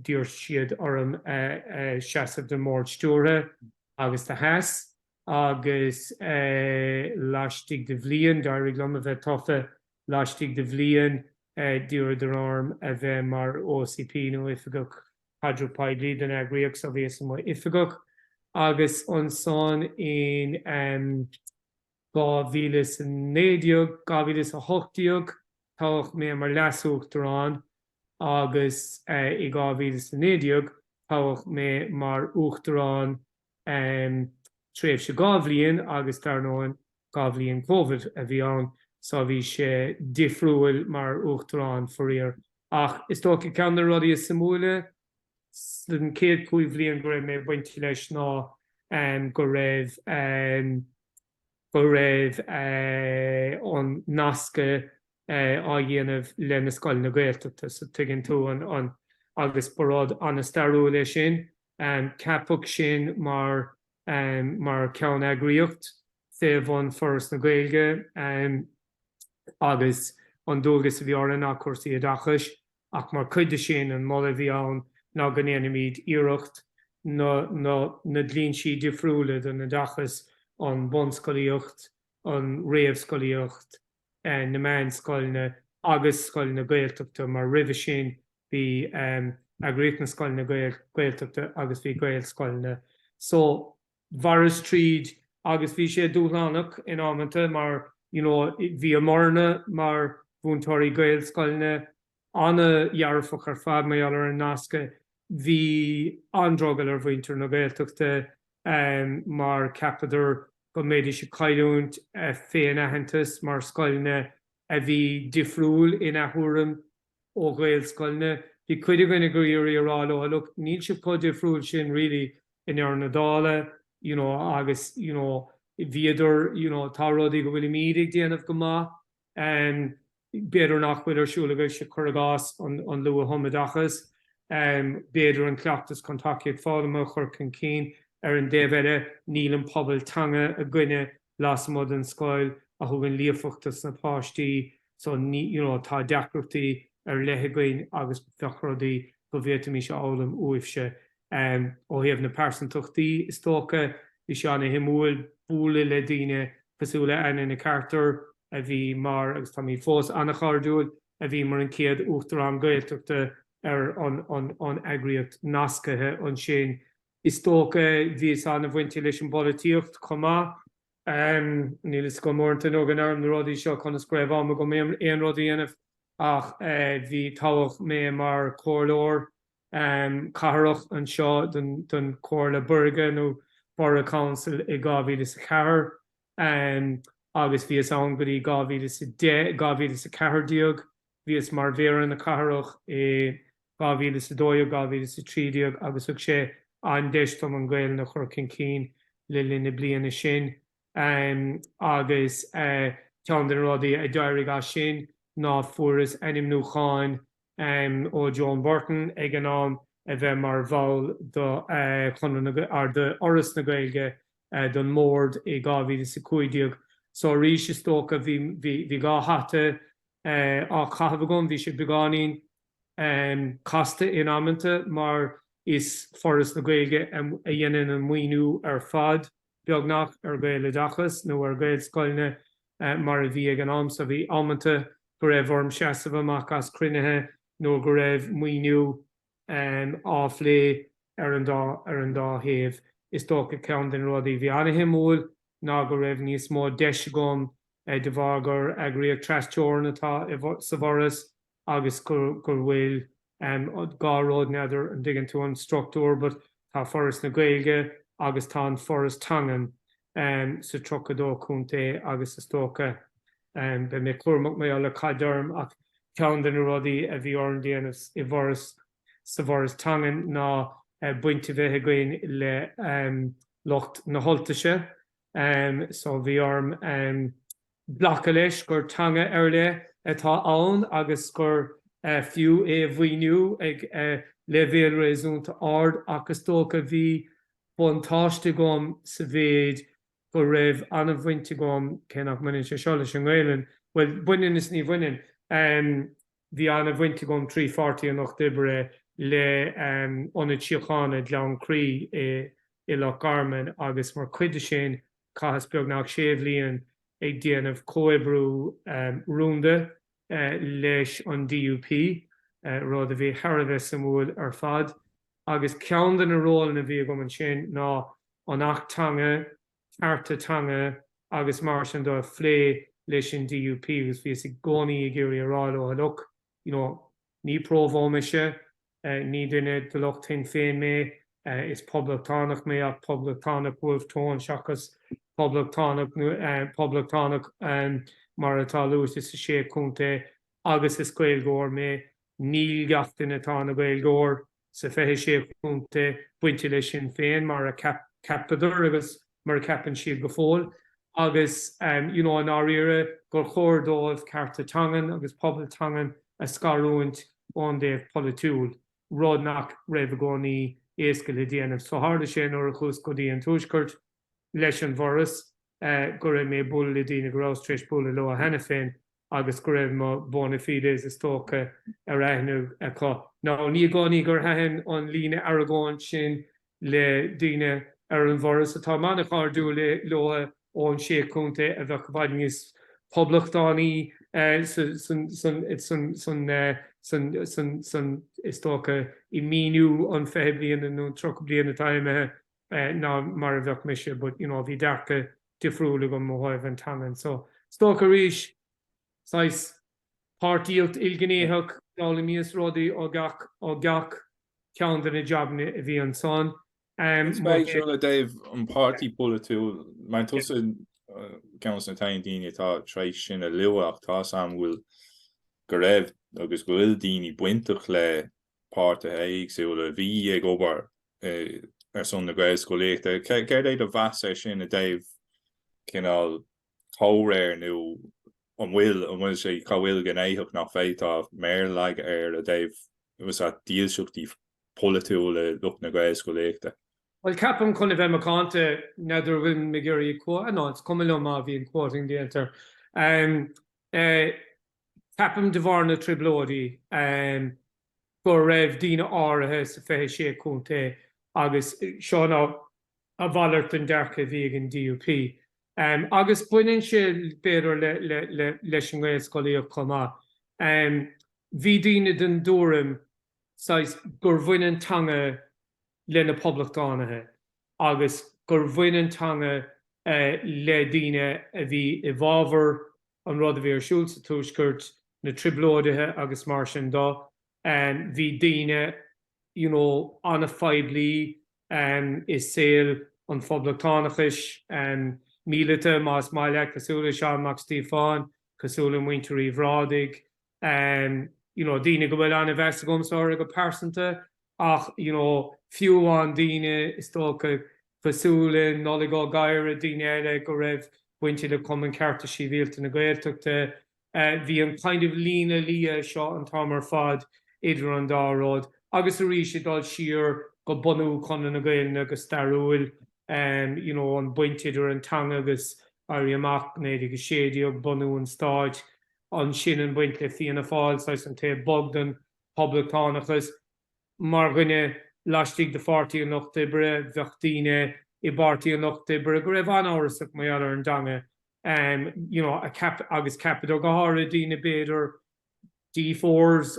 dír siad orm seasamh den mór stúre agus Theas agus láistigh de bhliain dairg lom a bheith tofa láistigh de bhliain dír den orm a bheith mar OCP nó ifigach hadrúpáid líd an agriach sa bhés mo ifigach agus an son in 2009 2008 táach mé mar leis Uachtarán agus i 2009 táach mé mar Uachtarán tréimh sé 2 bhliain agus tarnóin 2 bhliain COVID a bhí ann so bhí sé difriúil mar Uachtarán foríor ach is tócha ceantar rudaí is samúla den céad 5 bhliain go raibh mé bainte leis ná go raibh an nasca á dhéanamh le na Scoileanna Gaeltachta so tugann tú an agus barád an starú lei sin ceapach sin mar ceann eagraíocht bhain foras na Gaeilge agus an dúchas a bhí orna nach cuasaí a dúchais ach mar cuide sin an mola bhí ann ná go néanamid iirecht na dlíonn si difriúla don na dúchas an bonscoileocht an réamhscoileocht na main Scoileanna agus Scoileanna Gaeltachta mar ribh sin bhí agriach na Scoileanna Gaeltachta agus bhí Gaelscoileanna so bharas tríd agus bhí sé dúlánach in ámanta mar bhí amárna mar mhúinteoirí Gaelscoileanna anna dhearfach ar fad mé allar an nasca bhí andrógal ar bhaintear na Gaeltachta mar ceapadar go méidir sé caiiliúint féin ahantas mar Scoileanna a bhí difriúil in athúram ó Gaelscoileanna bhí cuidig gine gcuideanna ará look níl si có difriúil sin really in ar na dála agus bhíidir tá rudaí go bhfuil míad déanamh go maith beidir nach bhfuil arsúla se chuirgás an luath thomadachas beidir an cleachtas contact fáda chur can cín ar an déhheile níl an pobl tanga a gcuine las mod an Scoil a thugann líofachttas na páistí so tá deacrachtaí ar leithegóin agus bheachrudaí go bhhéta mí se álam uaimhse ó thaobh na persantachtaí is tócha bhí se anna himúil búla le daoine cosúla anna na cheantar a bhí mar agus tá mí fós anna chardúil a bhí mar an céad Uachtarán Gaeltachta ar an eagraíocht nascathe an sin is tócha bhí anna bhainte leis an bolaíocht chumá níl is go mórta nó an arm na rudaí seo chuna scréibh am go mé aon rudaí dhéanamh ach bhí tábhacht mé mar cóirleoir cathrach an seo don cóirla burga nó Borough Council i 2004 agus bhí an go dtí 2014 bhí mar bhéar na cathrach i 2002 2003 agus ag sé an deistom an Gael na chur cin le linne bliana sin agus ceann den rudaí a deirigh a sin ná furas enim núcháin ó John Burton ag an am a bheith mar bhall ar de oras na Gaeilge don mórd i 2015 so rís is tócha bhí gá hata á chaithfeá gom bhí sé beánín casta in amanta mar is foras na Gaeilge a dhéanann an mhúinteoir ar fad beagnach ar Gaeilgeachas nó ar Gaelscoileanna mar a bhí ag an am sa bhí amanta go raibh orm seasamh amach as cruinnithe nó go raibh mhúinteoir áflé ar an dá thaobh is tócha ceann den rudaí bhí anna himúil ná go raibh níos mó deise gom de bhargar eagraíocht treisteoir atá sa bhoras agus gur bhfuil gá ród neidir an digann tú an struchtúr but tá foras na Gaeilge agus tá an foras Tugann sa trocadó cúnta agus is tócha be mé clúrmach mé le caidirm ach ceann den rudaí a bhí orm déanamh i bhoras sa bhoras Tugann ná buinte bheith againn le locht na holtaise so bhí orm blacha leis gur tanga ar le atá ann agus gur fiú bhaoiniú ag le bhéal réasúnta ard agus tóca bhí bontáiste gom sa bhéad go raibh anna bhainte gom cenach muine sé seo leis an Ghaeilge. Well, buineann is ní bhaoineann. Bhí anna bhainte gom 340 nach dibre le óna tíochána lean crí i le garman agus mar cuide sin cahas beag nach séomhlíonn ag déanamh cóibrú rúnda leis an DUP rud a bhí Harbheith sa múil ar fad. Agus ceann den a ról na bhí go an sin ná an achtanga, cartatanga agus mar sin do phlé leis an DUP agus bhí sa gcónaí i gcéirí aráil ó look, ní próbhámise, ní duine de loch tin féin mé, is poblachtánacht mé ach poblachtánacht bhuamh tón seachas poblachtánacht mar atá luas is sé cúnta agus is Gaeilgeoir mé, níl gatain atá na Gaeilgeoir sa feitheadh sé cúnta buinte leis sin féin mar a capador agus mar a capan siad go fóil. Agus an áíire gur chóirdóibh cartatangan agus poblachtangan a scarúint ón déobh politúil. Rud nach raibh gcónaí éasca le déanamh. So háda sin or a chus go dtí an túisceart leis an bhoras go raibh mé bull le dtíine go rás bull le a hena féin agus go raibh má bóna fides is tócha a raithnú acu. Ná ní gcónaí gur hain an líne hArgáin sin le dtíine ar an bhoras atá manach ardú le loa ón sé cúnta a bheith bhaiding is poblachtánaí san is tócha I míniú an feith bliana nó tro bliana taimethe ná mar a bheith mise, but bhí dearcha difriúla go mhaibh an tangan. So tócha ríis sais páirtíocht ilgnéthach dála míos rudaí ó gach ceann den na jobna a bhí an son. Éagsúla Dave an party politú mai tusa ceannas na tain daoine atá treis sin a luach tá sam bhfuil go raibh agus go bhfuil daoine buinteach le páirte éagsúla bhí ag obair ar son na Gaelscolaíochta. Céir é do bheasa sin a Dave cinál chóréir nó an bhfuil sé cabhfuil gan éithach nach féitá méir le ar a Dave was a díalseachtaí politú le lucht na Gaelscolaíochta. Well, capam chun bheith macánta neidir bhfuil me gurí cuá, it's cumile má bhíon cuating déantar. Capam de bharna triblódaí go raibh daoine áirithe sa feithe sé cúnta agus seán a bhallart an dearcha bhí an DUP. Agus buineann sé beidir leis an Gaelscolaíochta chomá. Bhí daoine den dúram gur bhainnean tanga lena poblachtánaithe agus gur bhainneantanga le daoine a bhí I bhábhar an rud a bhí ar siúl sa túisceart na triblódaithe agus mar sin dá. Bhí daoine anna feidlí is saoil an poblachtánaachis mílite más maiile cosúla Seán Mac Stíofáin cosúla mhúinteoirí bhrádaigh. Daoine go bhfuil anna bheits agam sáir go persanta ach fiúháin daoine is tócha cosúla nóla go gaiire daoine eile go raibh buinte le cumann cearta síbhialta na Gaeltachta. Bhí an kind of lína lia seo an támar fad idir an dáród. Agus a rí sé dal siar go bunú chun na Gaeilge agus starúil an buinte idir an tanga agus airí amach néad agus séadí ag bunú an staid an sin an buinte le fianna fáil sais an té bogdan poblachtánaachas mar gunne lastig de 40 nach dibre bhechttíine I bartíí nach dibre go raibh an áras mé ar an dange. Agus capidó go háir daoine beidir D4s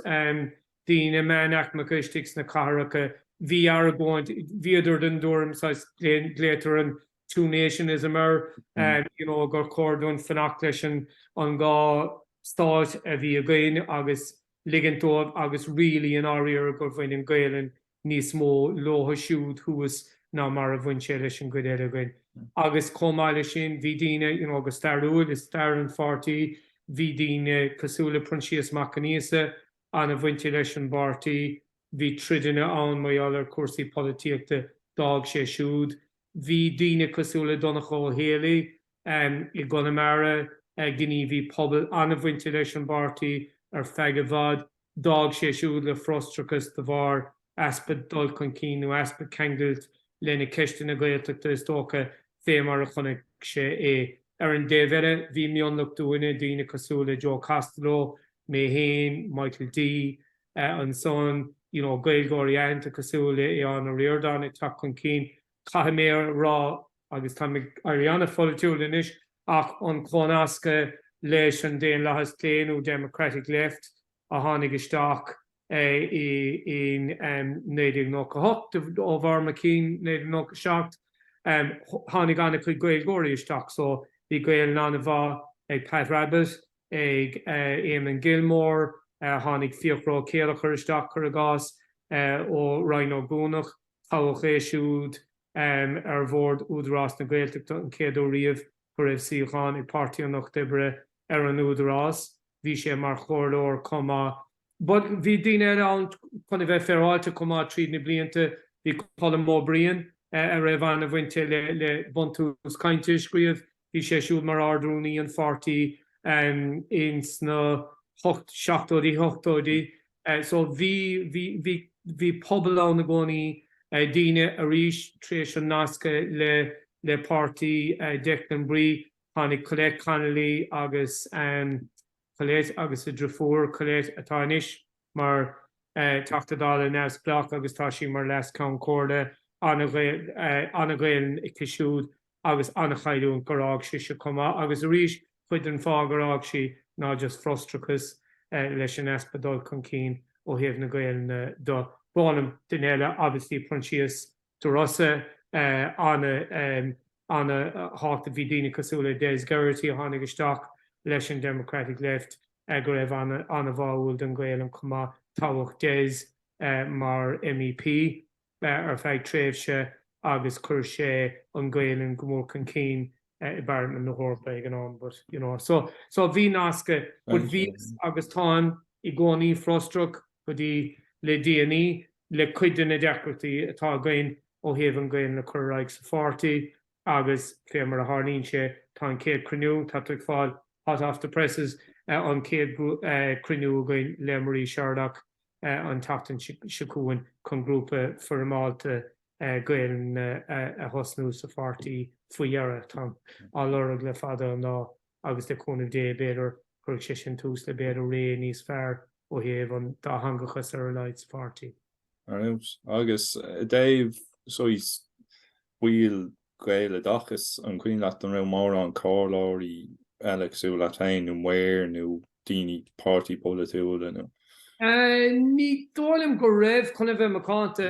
daoine meach na cuistics na carracha bhí aragóint bhíidir den dúm léitar an Two Nationism gur cordún fannacht leis an gá stáit a bhí a gcuin agus ligantóibh agus rilí an áíar gur bhain an Gaeilge níos mó lótha siúd thuas ná mar a bhain sé leis an gcuideanna gcuin. Agus comáile sin bhí daoine agus starúil is star an 40 bhí daoine cosúla pronsias macaníosa anna bhainte leis an bartaí bhí tridaine ann maiall cuasaí polítíochta dág sé siúd. Bhí daoine cosúla donna chó héalaí I Gunamara gní bhí pobl anna bhainte leis an bartaí ar feige bhad dag sé siúd le frostrachas de bhar aspad dul chun cín nó aspad cengailt lena ceiste na Gaeltachta is dócha fémar a chunig sé é. An déhheire bhí mionlach dúine dína cosúla Joe Costello, mé héin, Michael D, an son, Gaelgóirí anta cosúla é an a riordan ag tak chun cín, caitheadh mé rá agus tá arianna folitiúla inis ach an clonasca leis an déan lehas Pléann Democratic Left a tháinig isteach in 1998 ó bhar ma cín 1997 tháinig anna chuig Gaelgóirí isteach so bhí Gaeilgeanna bha ag Pat Rabbit ag Eamon Gilmore tháinig fiochrá céalach chuir isteach chuir agás ó Rhino Gúnach tábhacht é siúd ar bhórd údarás na Gaeltachta an céadú riamh go raibh síocháin ag páirtíoch dibre ar an údarás bhí sé mar chóirleoir comá but bhí daoine an chuna bheith fearáilte comá tríd na blianta bhí Colin Mó Brian a raibh anna bhainte le buntús cainte scríomh bhí sé siúd mar ardrúnaí an fartaí in sna 7-8 so bhí pobl an na gcónaí daoine a rís tríéis an nasca le party Declan Brí tháinig Colette Connolly agus Colette agus a Drafúr Colette atá inis mar tachtadal nes blach agus tá sí mar les Concorde anna Gaeilgeann ag siúd agus anna chaidún gorág sí se comá agus a rís chuid an fá gorág sí ná just frostrachas leis an espadul chun cín ó thaobh na Gaeilgeanna do bánam duine obviously Prontius Dorasa anna háta bhí daoine cosúla Des Geraghty a tháinig isteach leis an Democratic Left go raibh anna bháúil den Gaeilgeann comá tábhacht Des mar MEP ar feadh tréimhse agus chuir sé an Gaeilgeann go mór chun cín I barn na hórpa ag an an but so bhí nasca bud bhí agus táin I gcónaí frostrach go dtí le DNA le cuideanna deacrachtaí atá againn ó thaobh an Gaeilgeann le chur sa fartaí agus fémar a tharnaíonn sé tá an céad cruinniú tá ag fáil hot off the presses an céad cruinniú againn le Marie Shardock an tatan sicúin chun grúpa formáilte Gaeilgeann a thosnú sa fartaí faoihearra tá áileorg le fada an ná agus de chunamh dé beidir chuir sé sin tús le beidir ré níos fearr ó thaobh an dá hangachas ar a leid sa fartaí. Agus Dave so is bhuiil Gaeilgeachtas an cuioine leat an raibh mar an cárlóirí éagsúla tain nó muir nó daoine pártaí politiúla nó. Ní dólam go raibh chuna bheith macánta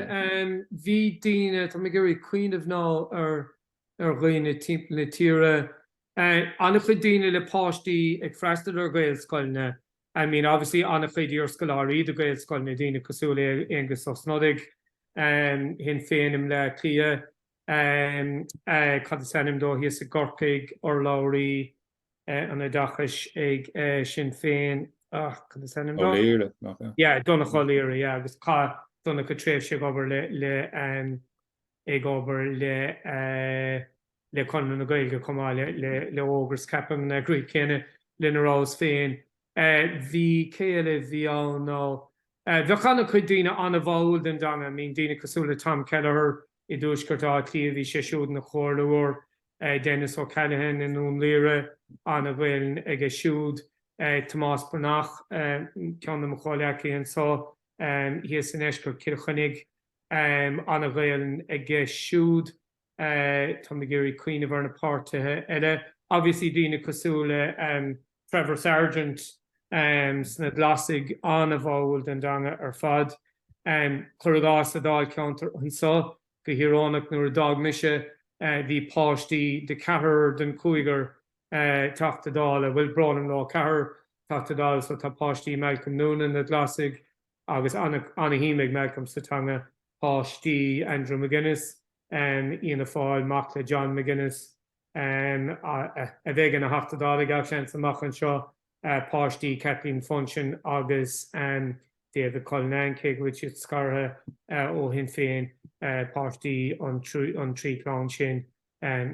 bhí daoine tá gurí cuioineh ná ar ghaoine timp na tíre anna chuid daoine le páistí ag freistal ar Gaelscoileanna. I mean, obviously, anna chuid ar Scoileanna the Gaelscoileanna daoine cosúla agus os nodig hin féinim le clia cad sanim dó hí sa gorcaig or láirí an a dúchais ag sin féin cad sanim dó? Léire. Yeah, donna choléire, yeah, agus cá donna go tréimh sé gobar le ag obair le conan na Gaeilge comá le ógras capam na grúig céine le na rás féin. Bhí céile bhí an ná bhí chana chuid daoine anna bháil den danga, mín daoine cosúla Tom Kelleher I dúisgurtá clíomh bhí sé siúd na chóirleoir Dennis O'Callaghan in ún líre anna Gaeilgeann ag siúd Tomás Bernach ceanna mo cháileachaí an sá hí san eisgur Circhanig anna Gaeilgeann ag siúd tá na gurí cuioineh ar na páirtithe eile. Obviously daoine cosúla Trevor Sargent sna glasig anna bháil den danga ar fad chuir agás a dáil cheantar an sá go hirónach nuair a dag mise bhí páistí de cethir den cúigear tachtadal bhfuil branam lá cethir tachtadal so tá páistí Malcolm Noonan na glasig agus anna híimig Malcolm Satanga páistí Andrew McGuinness íana fáil mac le John McGuinness a bheith an a hachtadal ag sean amach an seo páistí Kathleen Funchion agus David Cullinan cé which is scartha ó hin féin páistí an trí chlán sin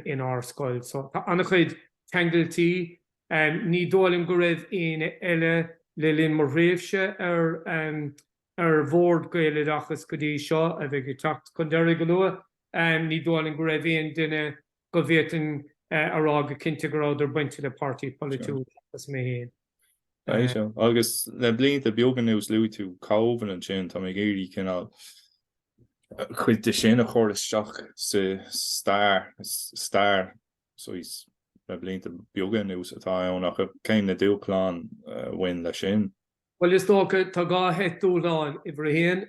in our scoil. So anna chuid tangaltí ní dólim go raibh aine eile le linn mar réimse bhór Gaeltachtas go dtí seo a bheith go teacht chun deireadh go luath, ní dóilíonn go raibh aon duine go bhféiteann ará go cinnte go rád ar bainte le pártaí polúteach as mé héin. agus le blianta beagán nús luú tú cábhan an sin tá mé géirí cinál chuid de sin a chóir isteach sa stair so is le blianta beagán nús atá annach céim na dúchláán bhain le sin. Well is tócha tá gá het dúláin i bhar héin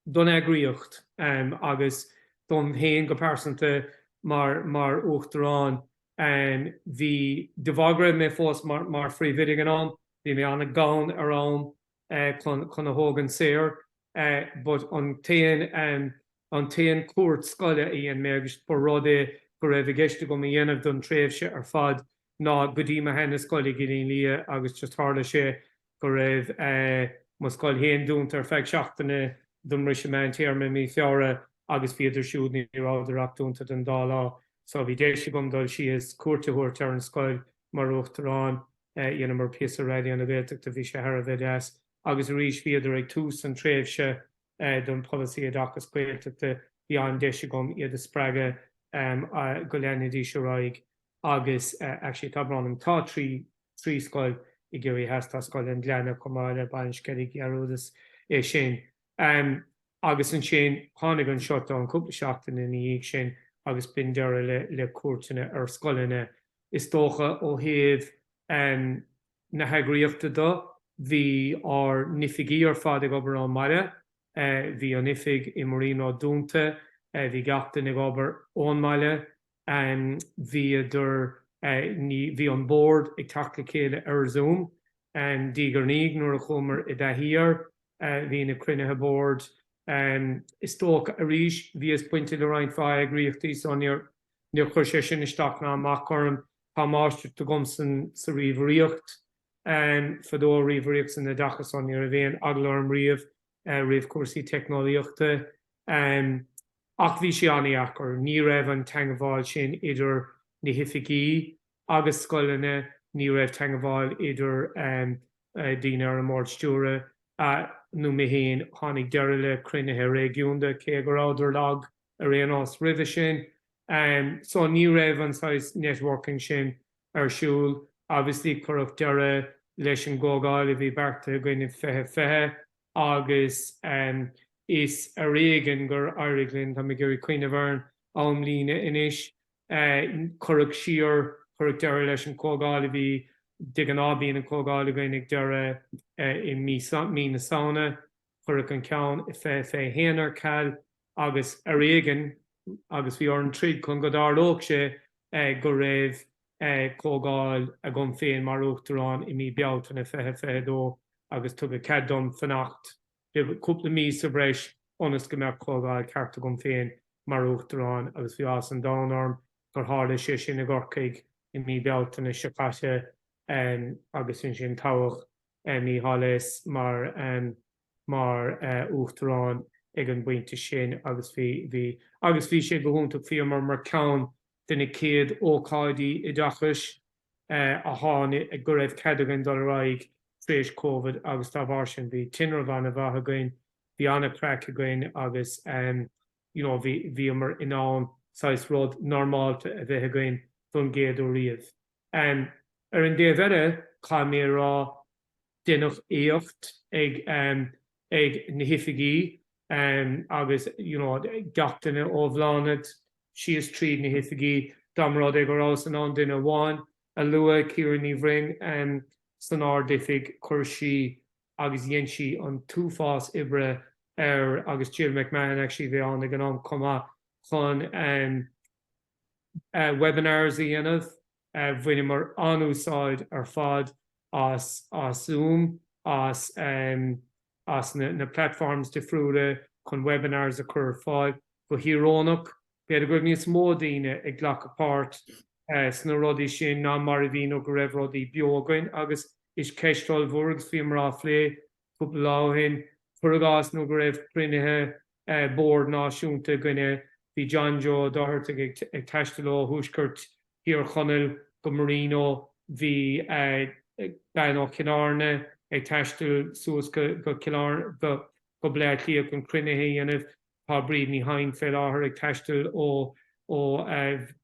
don eagraíocht agus don héin go persanta mar Uachtarán hí de bhagra mé fós mar phríomhoide an an, hí mé anna gán arán chun a hógan séir, but an taon cuairt scoile íon mé agus por rud go raibh gceiste go mé dhéanamh don tréimhse ar fad ná go dtí a hena scoile gilíon lia agus just tharla sé go raibh má scoil héon dúnt ar feadh seachtainna don riisiméin téarma mí fearra agus bhíidir siúd ní ráidirach dúnta den dá lá. So bhí déise gom dul si is cuairteúirt ar an scoil mar Uachtarán dhéanam mar píos a réideanna Gaeltachta bhí sé thar a bheith agus rís bhíidir ag tús an tréimhse don policy agus Gaeltachta bhí an déise gom iad a spreaga go leanna gCiarraí agus actually tá bran an tá trí scoil I ggéirí heasta Scoileanna Gaeltachta cumáile bain ghearúdas é sin. Agus an sin tháinig an seo an cúpla seachtainna in dhéag sin agus bin deire le cuairteanna ar Scoileanna. Is tócha ó thaobh na hArgáíochta do, hí ar nithigeí ar fad ag obair an maile, hí an nifig I Marino dúnta, hí gatainna ag obair ón maile, hí an board ag tacla céile ar Zoom, dígarníg nuair a chumar I dthaíar, hí na crunethe board, is tócha a rís hí is pointe le rainn fá eagraíochtaí son níor chuir sé sin isteach ná amach chum tá máiste do gom sa riomhríocht fadó riomhríocht san na dachas son níor a bhéon aglarm riomh cuasaí technoliaachta ach bhí sé aníachar ní raibh an teangaháil sin idir na hifigií agus Scoileanna ní raibh teangaháil idir daoine ar an mórt stúra nó mé héin tháinig deire le crunethe réigiúnta cé go ráidir lag a réanás roimhe sin. So ní raibh an size networking sin ar siúl, obviously chuirh deire leis an gcógáil a bhí bearta gcuine fethe agus is a réigean gur airiglann tá mé gurí cuioine bhharn am lína inis chuirh siar chuirh deire leis an cógáil a bhí dig an ábíon an cógáil a gcuine deire I mí na saona chuirh an ceann I fé héanaar cail agus a réigean agus bhí ar an tríd chun go dárlóg sé go raibh cógáil a gom féin mar Uachtarán I mí bealtainna fethe dó agus tu go ceadom fannacht. Cúpla mí sa bréis onas go mbeadh cógáil cearta gom féin mar Uachtarán agus bhí as an dánarm gur hála sé sin na gcorcaig I mí bealtainna seachtaise agus sin tábhacht mí hálas mar Uachtarán ag an buinte sin agus bhí sé go húntaach fí mar ceann duna céad ócáidí I dachas a tháinig ag go raibh ceadagan dul tréis COVID agus tá bhar sin bhí tinreamh anna bheith againn, bhí anna crack againn agus bhí mar inán sais rud normalta a bheith againn don géad ó riamh. Ar an déobhheile cá mé rá déanach éocht ag na hifigií agus gatainna ó bhláinead sios tríd na hifigií damrád ag gorás an duine bháin a lua cíar ní bhring san ardifig chuirsí agus dhéon si an túfás ibre agus Jill McMahon actually bhí an ag an comma chun webinars a dhéanamh bhaine mar anúsáid ar fad as Zoom as na platforms difriúla chun webinars a chur fáil go hirónach bead a go níos mó daoine ag ghlach apát sna rudaí sin ná mar a bhíon go raibh rudaí beagainn agus is ceistáil bhórgus bhí mar lé cúpla láhain chuirgás nó go raibh crunethe board náisiúnta gine bhí John Joe dáthart ag teiste lá thuaisceart hir chonneil go Marino bhí Beann Ó Cinearna ag taistil suas go ciarr go Pléann Cliath an crunithe dhéanamh tá bríd ní hain fé láthair ag taistil ó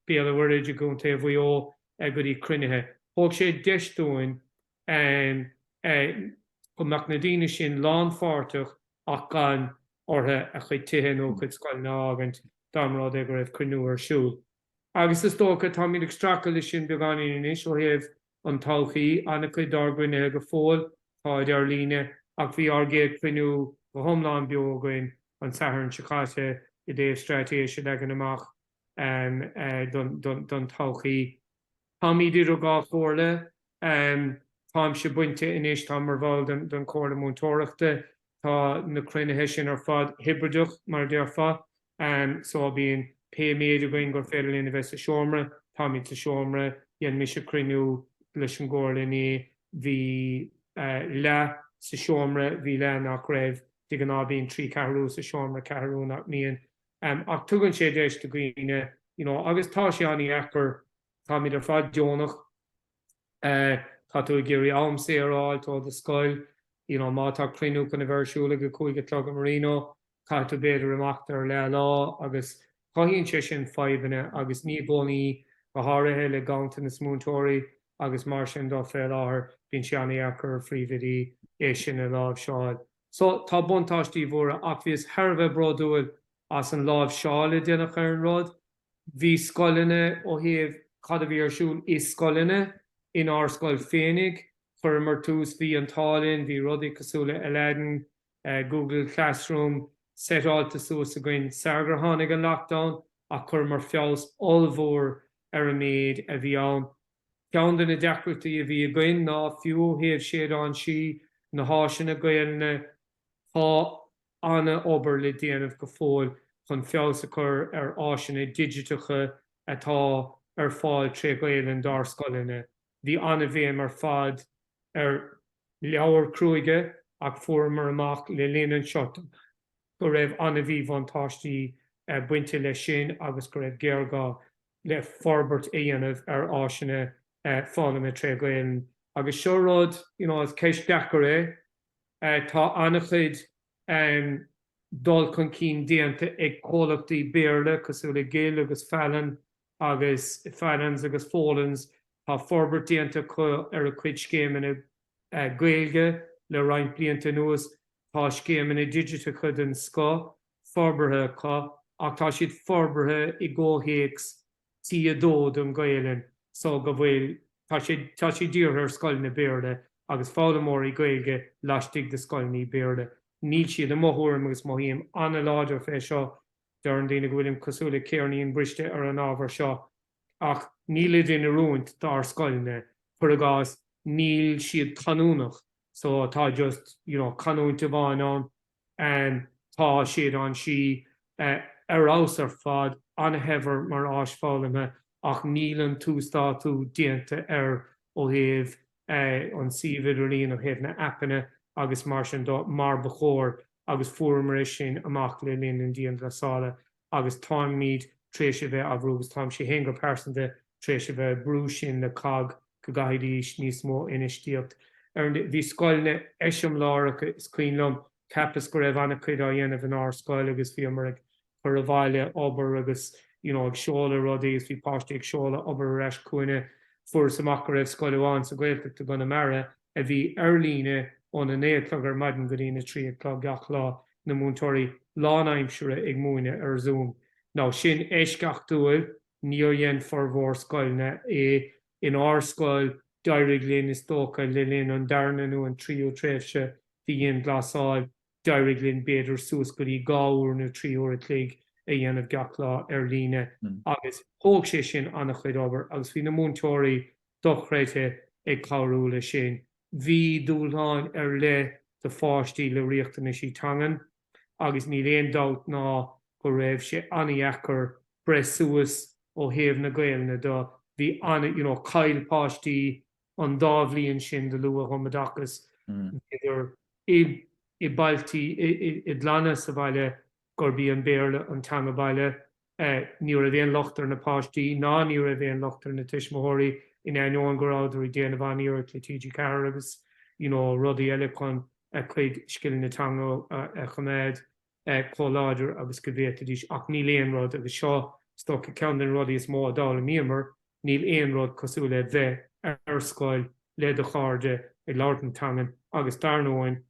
béalahhuirid a gúnta a bhí ó go dtí crunithe. Thóg sé deisdúin go mac na daoine sin lán fáirteach ach gan orthe a chuid tithe nó chuid Scoileanna ágant dámrád ag go raibh cruinniú ar siúl. Agus is tócha tá míad stracail sin beagán inis ó thaobh an todhchaí anna chuid darghaine go fóil táid ar líne ach bhí ar géad cruinniú go thomláin beo againn an sathairn sicáte i dtaobh stratéise legan amach don todhchaí. Tá míad idir gá chóirle tám se buinte inis tá mar bháil don chóirla mhúinteoireachta tá na crunithe sin ar fad hibrideach mar d fa so bhíon pe méad againn gur féidir lína bheith sa seomra, tá míad sa seomra dhéan mis a cruinniú leis an gcóirla ní bhí le sa seomra bhí le nach raibh dig an ábíon trí ceathrú sa seomra ceathrú nach mííon ach tugann sé déis do gcuoine agus tá sé anna echar tá míad ar fad deonach tá tú géirí am sé aráil tá de scoil má tá cruinniú chuna bheirsúla go chuige tlog marino tá tú beidir amachtar le lá agus caihíonn sé sin fábanna agus ní bunaí go háirithe le ganta na smúntóirí agus mar sin dá fé láthair bíonn sé anna echar phríomhoide é sin a lámh seáil. So tá buntáistí mhóra ach bhí tharbheith bradúil as an lámh seála déanach ar an rud. Bhí Scoileanna ó thaobh cad a bhí ar siúl is Scoileanna in Scoil féinnig chur mar tús bhí an tálinn, bhí rudaí cosúla eile Google Classroom setáilta suas a gcuin sagar tháinig an lockdown ach chur mar feabhas olmhór ar a méid a bhí ann. Ceann na deacrachtaí a bhí a gcuin ná fiú thaobh siad an si na háisina Gaeilge tá anna obair le déanamh go fóil chun feabhas a chur ar áisina digitacha atá ar fáil trí Gaeilge dar Scoileanna. Bhí anna bhéim ar fad ar leabhar cruaige ach fuair amach le léanann seota. Go raibh anna bhí bhantáistí buinte le sin agus go raibh géargá le forbert a dhéanamh ar áisina fála me trí Gaeilge. Agus seo rud, is céis deacair tá anna chuid dul chun cín déanta ag cólachtaí béarla cosúla Gaeilge agus Pléann agus fólans tá forbert déanta ar a chuid scéimena Gaeilge le roinnt blianta nuas tá scéimena digita chud an sco forbarthe cá ach tá siad forbarthe i ggóhéics tí a dód an Gaeilge so go bhfuil tá sé dír ar Scoileanna béarla agus fálamór i Gaeilge laistigh de Scoileanna béarla. Níl siad a mothúirm agus mohíim anna láidir fé seo dar an daine go bhfuilim cosúla céarnaíon briste ar an ábhar seo ach níl idir na rúint dar Scoileanna chuir a gás níl siad canúnach so tá just canúnta bháin an tá siad an si ar ás ar fad anna hebhar mar áisfálaime ach níl an tústáú déanta ar ó thaobh an siomhidirlíon ó thaobh na appanna agus mar sin mar bachóir agus fuair sin amach le líon an díon leála agus táim míad tréise bheith ahrúgus táim sé héingur persanta tréise bheith brú sin le cag go gaiidíos níos mó inistíocht. Bhí Scoileanna eisiom láracha is cuiinlumm cepas go raibh anna chuid á dhéanamh an Scoil agus bhí mar chur a bhaile obair agus ag seola rudaí bhí páistí ag seola obair ar eis cuine fuair samach go raibh Scoileáin sa Gaeltachta gona mara a bhí ar líne ón na néadclog ar maidin go dtína trí clog gach lá na múinteoirí lánaimsúre ag múine ar Zoom. Ná sin éisceach dúil níor dhéan formhór Scoileanna in Scoil deireadh líon is dócha le líon an darnanú an tríú tréimhse bhí dhéon glasáil deireadh líon beidir suas go dtí gáúr nó tríúir a clíg a dhéanamh gach lá ar líne agus thóg sé sin anna chuid obair agus bhí na múinteoirí dochreite ag cláirú le sin. Bhí dúláin ar le de fáistí le riachtainna sí Tugann agus ní léon dát ná go raibh sé anna echar bresuas ó thaobh na Gaeilge do bhí anna cailpáistí an dábhlíonn sin de luath chumadachas idir i bailtí i dlana sa bhaile gur bhí an béarla an teanga baile níor a bhéon lochtar na páistí ná níor a bhéon lochtar na tuismóirí in anóin go ráidir i déanamh aníoir le TG Cearraí agus rudí eile chun chuig scileanna teanga chuméid chláidir agus go bhhéta dís ach níl éon rud agus seo sto cean den rudí is mó dála míamar, níl éon rud cosú le bheith ar scoil le do cháde ag láirtan tangan agus darnóin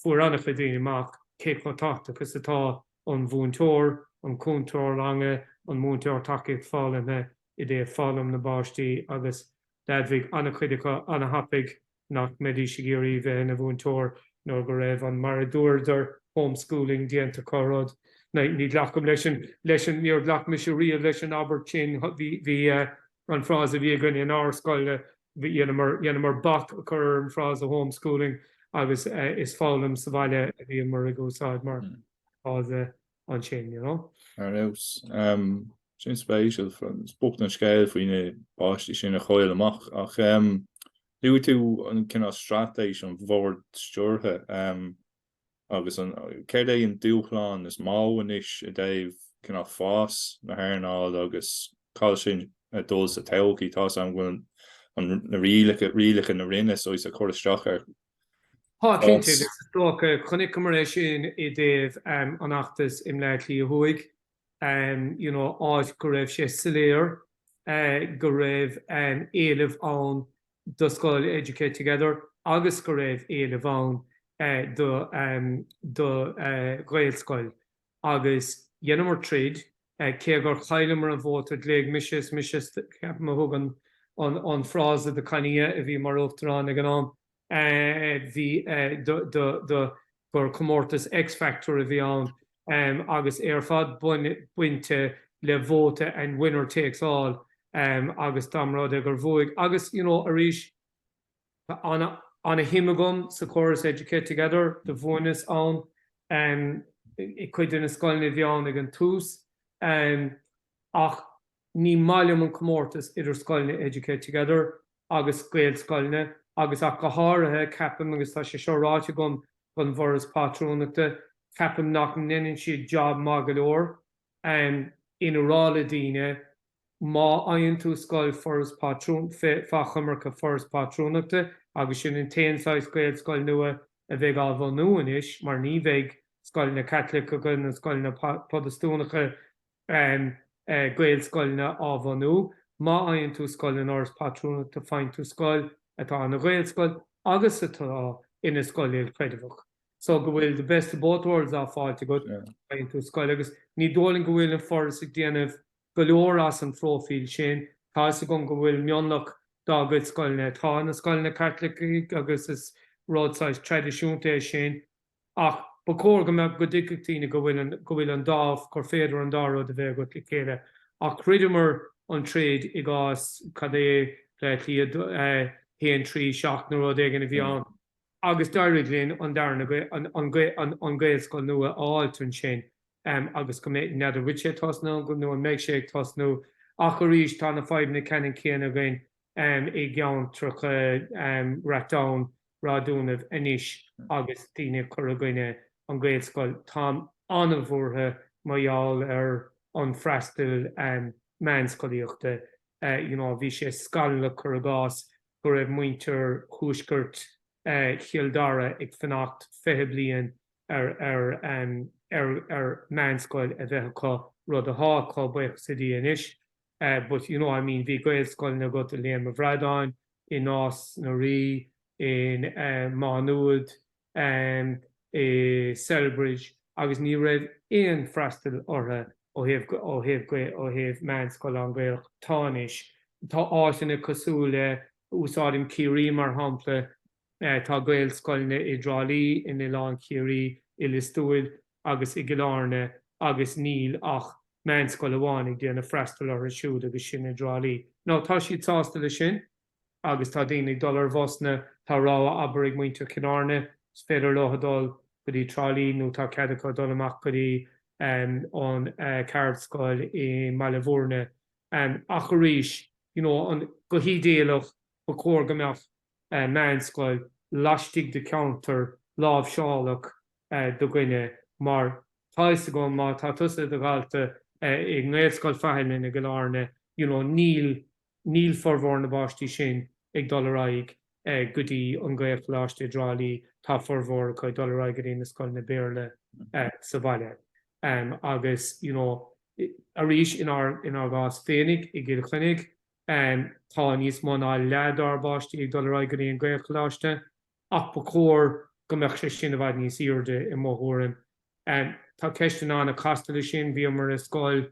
fuair annach le daoine amach cé chláteachta agus atá an mhúinteoir, an cheantar lange, an mhúinteoir takeíocht fáilimthe idé fálam na báistí agus leadmhigh anna chuideacha anna hapig nach méidí gCiarraí bheith na bhúinteoir nó go raibh an mar dúirdar homeschooling déanta chorod. Ní lecham leis an níor lech me riamh leis an aber sin hí an frás a bhí gunn an árscoile dhéanamar bach chur an frás a homeschooling agus is fálam sa bhaile a bhí mar a gúsáid mar an sin, Arnús. Sin spéisial spócht an scéil faoine báistí sin a choil amach ach Dú tú an cinná stratéis an bhór stúrthe agus an céir é an dúchláán is máhain is a déobh cinná fás na hairnáil agus cáil sin dul a teilcí tá an bhfuil an rialacha na rinne so is a choristeach ar. Tá cinnte is tócha chunig cumaréis sin I déobh an achtas im leithlí a thuig áid go raibh sé saléir go raibh éileh ann do Scoil Educate Together agus go raibh éileh ann do Ghaelscoil agus dhéanamar tríd cé gur chailimar an bhóta léag misis ceap mo thugan an frása de caine a bhí mar Uachtarán ag an bhí gur comórtas X-Factor a bhí ann agus ar fad buinte le bhóta and winner takes all agus damrád a gur bhuaig agus a ríis anna himagum sa Chorus Educate Together de bhuanas an I cuideanna scoilna bhí ann ag an tús ach ní mailim an comórtas idir Scoileanna Educate Together agus Gaelscoileanna agus ach go háirithe ceapim agus tá sé seo ráite gom chun bhoras patrúnachta ceapim nach ninin siad job má go leor ina rála daoine má aonn tú scoil foras patrún fachamarcha foras patrúnachta agus sin an téanáis Gaelscoil nua a bheith á bhil nuan is mar ní bheith Scoileanna Catholic a gun na Scoileanna Protestúnacha Gaelscoileanna á bhil nu má aonn tú scoileanna oras patrúnachta fáin tú scoil atá na Gaelscoil agus atá ina Scoileanna Creidimhach. So go bhfuil the best of both worlds á fáilte go aonn tú scoil agus ní dólainn go bhfuil an foras ag déanamh go leor as an prófíl sin tá sa go bhfuil mionlach dá Gaelscoileanna tá na Scoileanna Catholic agus is ródáis tradiisiúnta sin ach ba cór go mbeadh go dtí go bhfuil an dámh gur féidir an dáród a bheith go le chéile ach cuideamar an tréad I gás cad é le héan trí seach na rud éigen a bhí an agus daireadlíonn an darna an Gaelscoil nua áiltún sin agus go méid neidir bhuiid sé tosnú go nó an méid sé ag tosnú ach go ríis tá na fáimna ceann céan a bhain I gceann trocha ratán ráúnamh inis agus daoine chur a gcuine an Gaelscoil tá anna bhórtha maiall ar an freastal meánscolaíochta bhí sé scalanna chur a gás go raibh muinteoir chúisgurt chialdara ag fannacht 5 bliain ar meánscoil a bheith có rud a háá buich sa dtí inis. But bhí Gaelscoileanna go a léon a bhreadáin I nás na rí in Mánuad I Selbridge agus ní raibh éon freastal ortha ó thaobh meánscoil an Gaelch táis. Tá áitina cosú le úsáidim cheantar mar hampla tá Gaelscoileanna I Drálaí in Oileán cheantar I Listúil agus I Gcearraí agus níl ach meánscoil amháin ag déanana freastal ar siúd agus sin I Drálaí. Ná tá siad sásta le sin agus tá daoine ag dul ar bhosna tá rá aber ag muinteoir Ciarraí is féidir lethadul go dtí Trálaí nó tá ceadacha dul amach go dtí an Cardscoil I Malahúrne ach go ríis an go hídéalach go cór go mbeadh meánscoil laistigh de cheantar lámh seálach do gcuine mar táis go má tá tusa do gáilta ag Gaelscoil feithilin na Gcearraí níl formhór na báistí sin ag dul ar aghaidh gudí an Gaelcolaíochta drálaí tá formhór chuid dul aige na Scoileanna Béarla sa bhaile. Agus, arís in our gás féinnig I gcéad chloinig, tá níos mó ná lead arbáistí ag dul aige an Gaelcolaíochta, ach ba chóir go mbeadh sé sin a bhaid níos iarde I mthóran. Tá ceiste ná na castaile sin bhí mar a scoil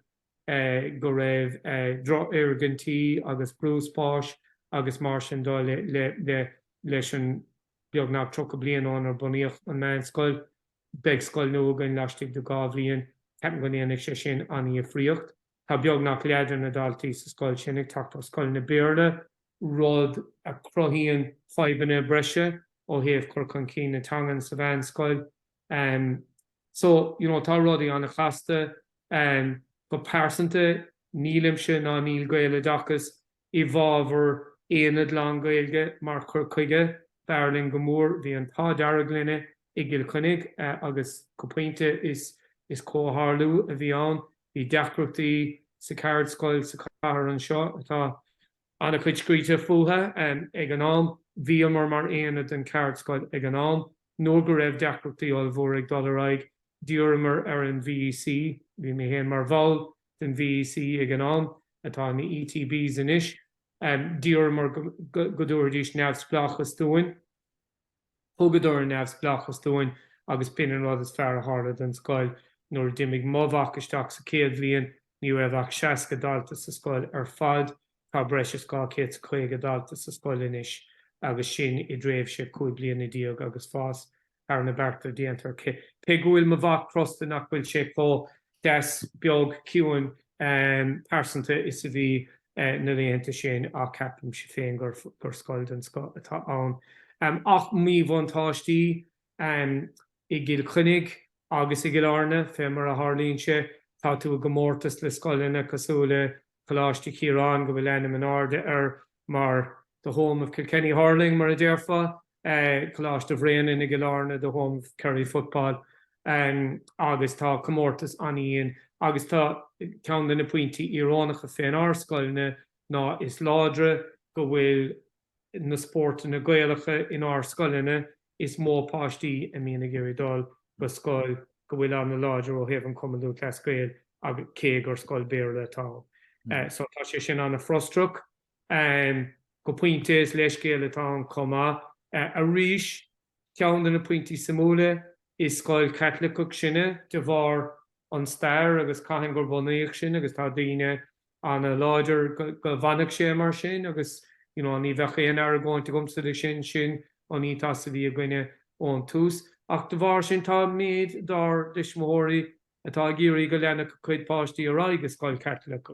go raibh argantí agus brúspáis agus mar sin dó leis an beagnach tro bliain an ar bunaíocht an meán scoil, beag scoil nó gan leistigh do gá bhliain, ceapan go níanamh sé sin aní a phríocht. Tá beagnach léidir na daltaí sa scoil sin ag tacht Scoileanna Béarla, rud a crothíonn faibanna breise ó thaobh chur chun cí na Tugann sa bhean scoil. So, tá rudaí anna chasta, go pásanta nílimse ná níl Gaeilgeachtas I bhábhar éanad lán Gaeilge mar chur chuige, bearling go mór bhí an tá dearg linne I gCill chuinig, agus go pointe is cóthárlú a bhí an, bhí deacrachtaí sa card scoil sa cahar an seo, atá anna chuid scríte fuatha ag an am, bhí mar éanad an card scoil ag an am, nóair go raibh deacrachtaí olmhór ag dul aige, diúramar ar an VEC, bhí mé héan mar bhall den VEC ag an am, atá na ETBs inis, diúramar go dúirdís neamhsplachas dúin, thugadúir neamhsplachas dúin, agus pinan rud is fear harda den scoil, nóair dimig móbhach isteach sa céad bhliain, ní raibh ach 60 dalta sa scoil ar fad, tá breis is 150 dalta sa scoil inis, agus sin I dréibh sé 5 bliain I díog agus fás ar na berta déantar. Pe bhfuil mo bhach prosta nach bhfuil sé fó des beag ciúin pásanta is a bhí na léanta sin a ceapim sé féin gur scoil den atá an. Ach mí bhaintáistí I gCill chuinig agus I gCiarraí fé mar a Harlínse, tá tú go mórtas le Scoileanna cosúla choláiste Chiarán go bhfuil enam an arde ar mar the home of Kilkenny hurling mar a dearfa, choláiste bhréan in gCiarraí the home of Kerry football, agus tá comórtas aníon, agus tá ceann na pointí irónacha féin ar Scoileanna ná is ládra go bhfuil na sport na Gaelge in our Scoileanna is mó páistí a mína géirí dul go scoil go bhfuil an na ládra ó thaobh an cumú leis Gael agus cé gur Scoil Béarla tá. So tá sé sin anna frostruch, go pointes leis Gael atá an comá. A ríis ceann na pointí samúla is Scoil Catholic sinne de bhar an stair agus caitheann gur bunaíoch sin agus tá daoine anna láidir go bhanach sé mar sin agus ní bheith chéan ar gáinte gomsa sin an ní tá sa bhí a gcuine ón tús. Ach de bhar sin tá méad dar dismóirí atá géirí go leanna chuid páistí aráig go Scoil Catholic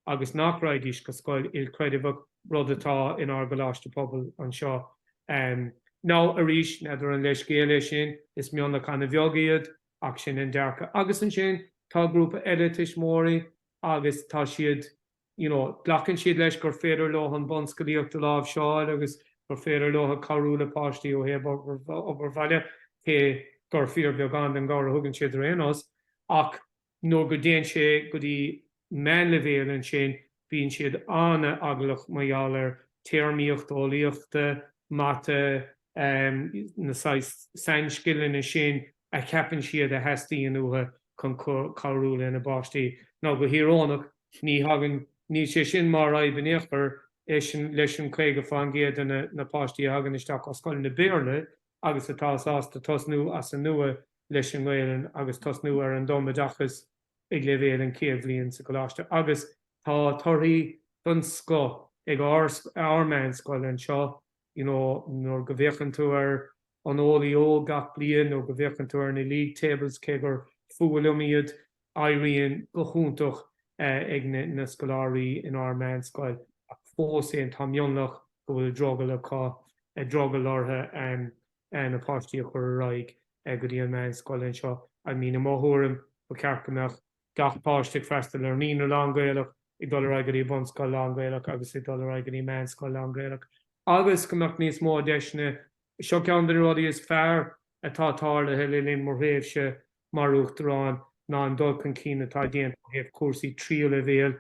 agus nach raigis go Scoil ilcreideach rud atá in ar goláiste pobl an seo. Ná a ríis neidir an leis Gaeile sin is mionna chuna bheogaíod ach sin in dearcha. Agus an sin tá grúpa eile tismóirí agus tá siad glachann siad leis gur féidir leo an bonscolaíochta lámh seáil agus gur féidir leo a carúla páistí ó thaobh obair bhaile gur fíor beagán an gáir a thugann siad ar aonas ach nóair go déan sé go dtí meán le bhéal an sin bhíonn siad anna agalach maiall ar téarmaíochtaíochta mata na sainskillan sin a ceapann siad a heastíí uatha chun carúla ina báistí. Ná go hirónach ní sé sin mar raibbanéachar leis an chuige fangéad na páistí hagan isteach á Scoileanna Béarla agus atá sásta tosnú as an nua leis an Gaeilge agus tosnú ar an dómadachas ag le bhéal an céad bhliain sa goláiste. Agus tá torthaí don sco ag ármeán Scoil an seo, nóair go bhféachann tú ar an ólaí gach bliain nó go bhféachann tú ar na league tables cé gur fuailimiad éiríonn go chúntaach ag na Scoileanna in ármeán Scoil. Fós éon tá mionlach go bhfuil drogal ortha na páistí a chur aráig go dtí an meán Scoil an seo. I mean, mthúram go cearcamach gach páisteach freistal ar níonar lán Gaelach ag dul aráig go dtí bon Scoil lán Gaelach agus ag dul aráig go dtí meán Scoil lán Gaelach. Agus gomach níos mó deisna seo ceann den rudaí is fearr atá táirthe le linn mar réimhse mar Uachtarán ná an dul chun cín atá déanta ó thaobh cuasaí tríú le bhéal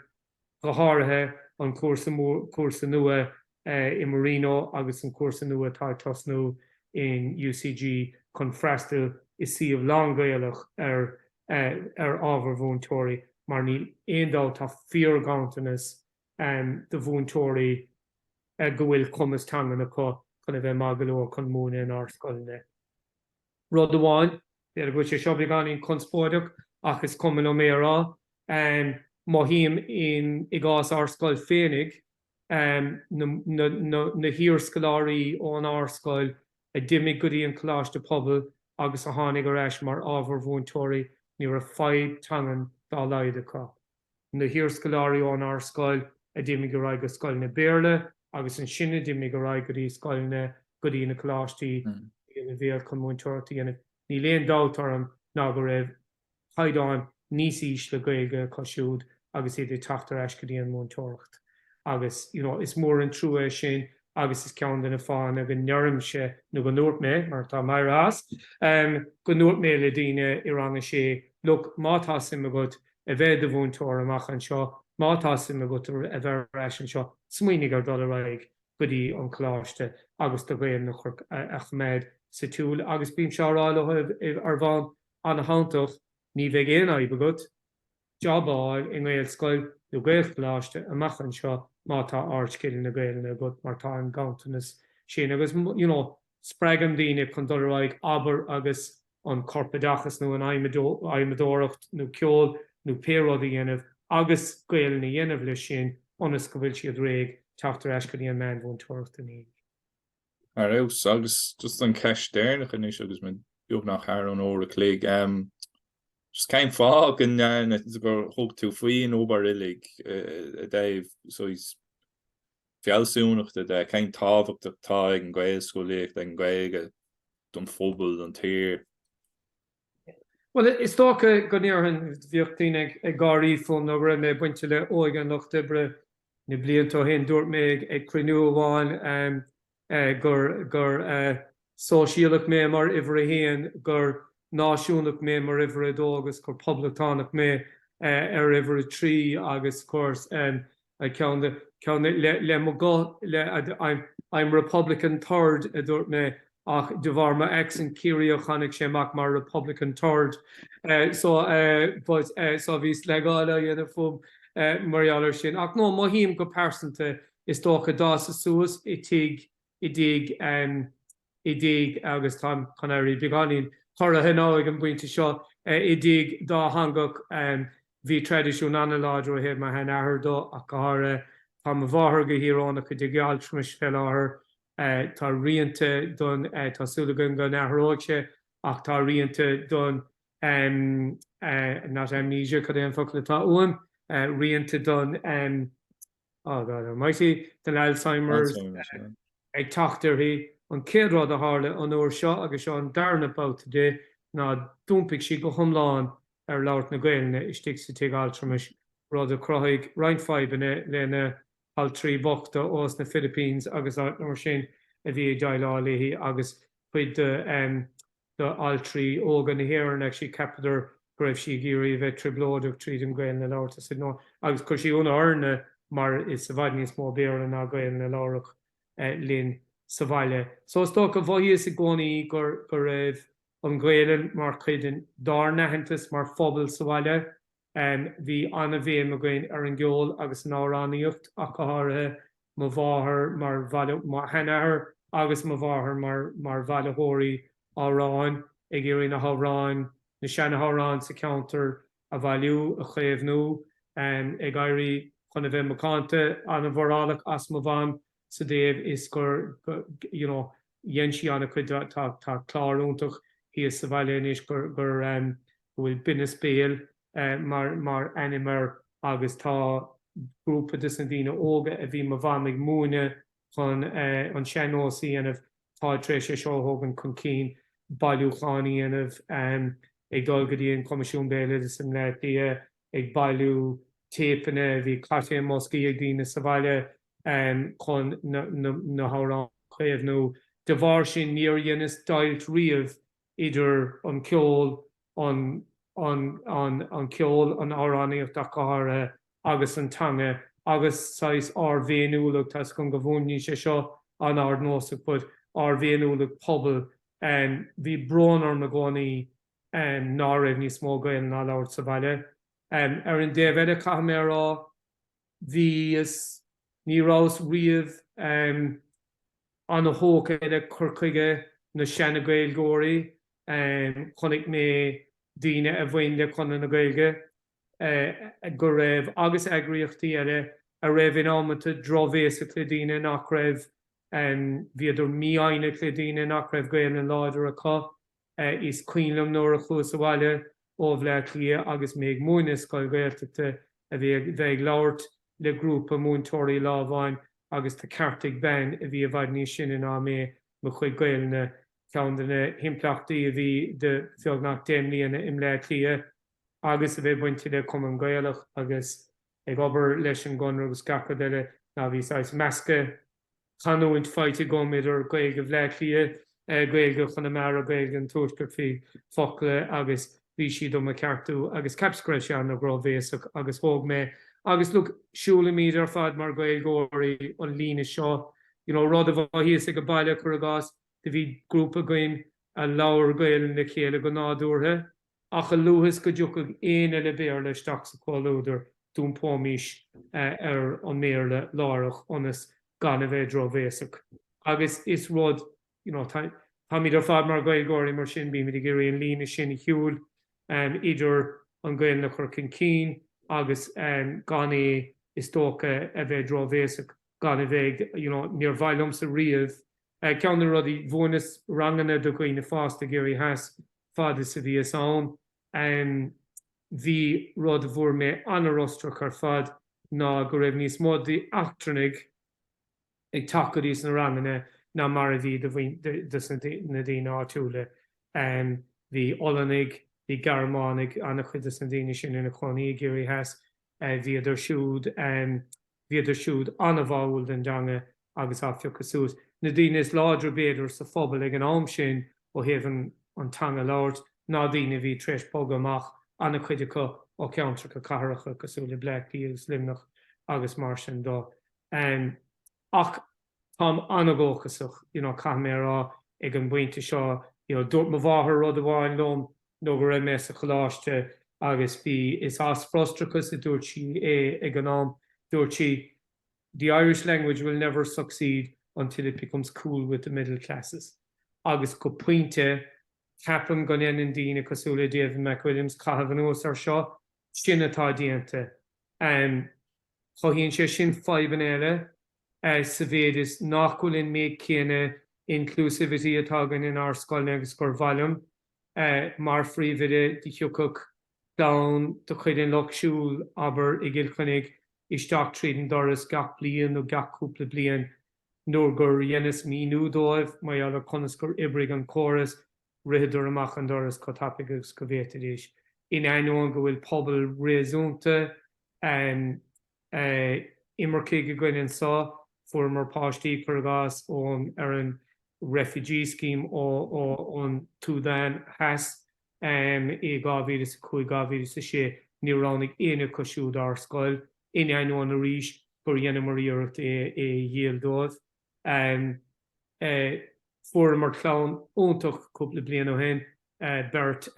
go háirithe an cuasa nua in Marino agus an cuasa nua atá tosnú in UCG chun freistal is si of long Gaelach ábhar mhúinteoirí mar níl aondal tá fíor gantanas de mhúinteoirí go bhfuil cumas tangan acu chun a bheith magaló chun múna in Arscoileanna. Rud amháin, ar go sé seo beagán chun spóideach ach is cuman ó mérá má híam i gás Arscoil féinnig na hArgáin ón Arscoil a dimig go dtí an chláiste pobl agus a tháinig ar eis mar ábhar mhúinteoirí ní a fáid tangan dá leith acu. Na hArgáin ón Arscoil a dimig go raibh go Scoileanna Béarla agus an sinne dimig go raibh go dtí Scoileanna go dtí na chláistí na bhéal chun mhúinteoirtaí ana. Ní léon dátar an ná go raibh chaideáin níos ís le Gaeilge cosisiúd agus iad teachtar eis go dtí an mhúinteoireacht. Agus, is mór an trúa sin agus is ceann den na fáin a go nearmse nó go nuairt mé, mar tá mai rás, go nuairt mé le daoine i rang sé, look, mátá sim a gud a bheith de bhúinteoir amach an seo, mátá sim a gud a bheith eis an seo, smuoinnig ar dul a raig go dtí an chláiste agus do bhéal nach a chméid sa túil agus bíam seáráil ar bhain an hántach ní bheith géana a gud jobbáil in Gaelscoil nó Gaelcholaíochta amach an seo mátá áirtcéil na Gaeilge go mar tá an gantanas sin agus spregam daoine chun dul raig aber agus an corpadachas nó an aimimedóireacht nó ceol nó péród a dhéanamh agus Gaeilge dhéanamh le sin onas go bhfuil siad réig teachtar eis go dtí an meán mhúinteoireachta ní. Arús agus just an ceist déirnach inis agus man beag nach ar an óra clég. Just céim fág an gur thug tú faoin óbar ilig a déibh so is fialsúnachta de céim tábhacht tá ag an Gaelscolaíochta an Gaeilge don phobal an tír. Well, is tócha go níorthain bhíochtaí ag gáirí fún nó raibh mé buinte le óige nach dibre na bliantó hen dúirt mé ag cruinú amháin gur sóisialach mé mar ihre héan gur náisiúnach mé mar ihre dógus gur pobltánach mé ar ihre trí agus cós I'm Republican third a dúirt mé ach de bhar ma ex an círaí chanig séach mar Republican third so bhís leáile dhéanamh fum marialar sin ach nó má híam go persanta is tócha dá sa suas i dig agus tá chanéirí beganín thora hinnáig an buinte seo i dig dá hangach bhí tradiisiún anláidú héad mar hen ahar dó ach gára tá a bmháthair go hiránnach go digealtris fel láthair tá rianta don tásúlagan go nethróigse ach tá rianta don ná amníise chu éon focail atá uaim rianta don maití den Alzheimer's ag taachtarthaí an céadrád a hála an uair seo agus seo an darna bouta dé ná dúmpaigh si go thomláin ar labhairt na Gaeilge istigh sa teagáltramis rud a crothaigh roinnfeidbanna lena altrí bochta os na Philippines agus mar sin a bhí deálaí agus chuid de altrí ógan na hhéann ag si capitar go raibh si géirí bheith triblóideach tríd an Gaeilge na láirta sa nó agus chuir si úna airne mar is sa bhaid níos mó béar na Gaeilge na láireach lín sa bhaile. So is tó go bhhaí sa gcónaí gur raibh an Gaeilge mar chuidan darnahantas mar phobal sa bhaile hí anna bhéim a gcuin ar an gceol agus an áránaíocht ach go háirithe má bmháthair mar henahar agus má bmháthair mar bhailethóirí áráin ag iarraí na háráin na seanna hárán sa cheantar a bhailiú a chéimhnú ag éirí chun a bheith macánta an bhórálach as má bhain sa déobh is gur dhéan si anna chuid tá chlárúntaach hí sa bhaile inis gur bhfuil binne spéal mar animar agus tá grúpa de san dtíine óga a bhí má bhaimig múine chun an seanósaí anamh tá tréis sé seothógan chun cín bailúchánaí anamh ag dul go dtí an Comisiún Béile san leití ag bailú tépanna bhí claté moscaí ag dtíine sa bhaile chun na hárán chéimhnú de bhar sin níor dhéanamh dailt riamh idir an ceol an ceol an áránaíocht agus an tanga agus sais rianúlacht tas chun go bhúnní sé seo an ard nósach, but rianúlacht pobl bhí brónar na gcónaí ná raibh ní smó gael ná labhairt sa bhaile. Ar an déhhead cha mé rá bhí is ní rás riamh an hóca ag curcaige na seanna Gaelgóirí chunig mé daoine a bhain le chuna na Gaeilge go raibh agus eagraíochtaí eile a raibh in ámanta drovéasa clúdaine nach raibh bhíidir míáine clúdaine nach raibh gael na láidir acu is cuilam nóair a chuas a bhaile ó bhleith lia agus méid mhúinteoir Scoil Gaeltachta a bheith labhairt le grúpa mhúinteoirí lámhain agus tá ceartaigh ben a bhí a bhaid níos sin in á mé mo chuid gael na ceanna himplachtaí a bhí de feagnach déimlíonna im leith lia agus a bheith buinte le cuman gaelach agus ag obair leis an gunra agus gacha deile ná bhí sais measca chanúint feite gomidir Gaeilge bhleith lia Gaeilge chuna mar a Gaeilge an tuaisceart fí focaile agus bhí siad do ceartú agus capscra seán na grábhéasach agus thóg mé agus look siúla míad ar fad mar Gaelgóirí an lína seo rud a bhíos ag go baile chuirgás de bhí grúpa gain a labhair gael na chéile go nádúrtha ach a luthas go dtiocadh aine le béir leisteach sa cáilúidir dún póimís ar an méarla lárach onas gan a bheith dróbhéasach. Agus is rud tá míad ar fad mar Gaelgóirí mar sin bí mé géirí an lína sin i hiúil idir an gael na chur cin agus gan é is tócha a bheith dróbhéasach gan a bheith níor bhailm sa riamh. Ceann na rudí bhuanas ranganna do chuoine fásta géirí has fada sa bhí ann. Bhí rud a bhfuair mé anarostra ar fad ná go raibh níos mó de achtranig ag takeadí na ranganna ná mar a bhí na daoine áitiúla. Bhí olanig, bhí garmánig anna chuid san daoine sin ina chlánaí géirí has bhíidir siúd anna bháil den deanga agus áfiocha sús. Na daoine is láidir béidir sa phobal ag an am sin ó thaobhann an teanga labhairt ná daoine bhí treis bog amach anna chuide ó cheantar go cathaircha cosúla bleachtaí agus limnach agus mar sin dó. Ach tám anagóchasach cha mé rá ag an buinte seo dúirt mo bháthair rud a bháin lom nó go raibh mé sa choláiste agus bhí is as frustrachas a dúirt sí ag an am dúirt sí the Irish language will never succeed until it becomes cool with the middle classes. Agus go puinte ceapan gan in daoine cosúla David McWilliams caithavan ar seo sin atá dianta. Chohíonn sé sin faiban eile sa bhéad is nachhfuilinn méid céine inclusivity atá gan in Arscoil agus gur bhailm mar phríomhoide de thiocach dán do chuideann lochsiúil aber i gCill chunig isteach trídan doras gach bliain nó gach cúpla bliain nóair gur dhéanas míniú dóibh mai eala conas gur ibrig an córas rihidir amach an doras có tapig agus go bhéitadéis. In aineoin go bhfuil pobl réasúnta imircé go gcuineann sá fuair mar páistí chuirgás ón ar an refugee scheme ón Tugann has i 2005 ní ránnig aine cosisiúd Arscoil in aineoin a ríis gur dhéanam mar iirecht dhéal dóibh. Fuair mar clán óntaach cúpla bliain ó hen beirt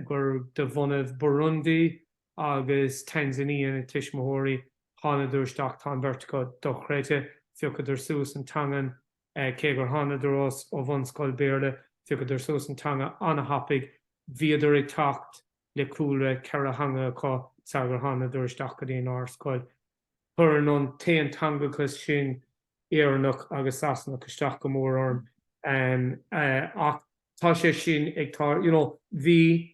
gur de bhunamh Burundi agus Tanzania na tuismitheoirí hána dúirteach tá beirt go dochréite fiocadidir sús an Tugann cé gur hána dúrás ó bhain Scoil béarla fiocadidir sús an Tugann anna hapig bhíidir ag tacht le cúlra ceara hanga acu sa gur hána dúirteach go dtíon Arscoil. Thuair an taon tangachas sin éarnach agus asnach isteach go mór orm. Ach tá sé sin ag tar, bhí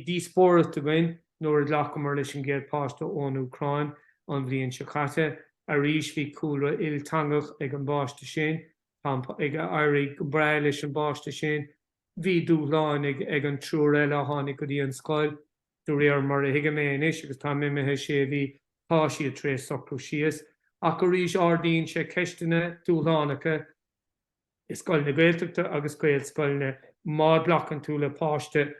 díspóras do gain nóair leach mar leis an géad páiste ón Uachtarán an bhíonn se chaite a ríis bhí cúlra iltangach ag an báiste sin ag airí go breil leis an báiste sin bhí dúchláin ag an trúr eile a tháinig go dtí an Scoil do réir mar a hiige mé inis agus tá mimithe sé bhí páisií a tréis socrú síos. Ach go ríis ardíonn sé ceistena dúchlánacha i Scoileanna Gaeltachta agus Gaelscoileanna má blachan tú le páiste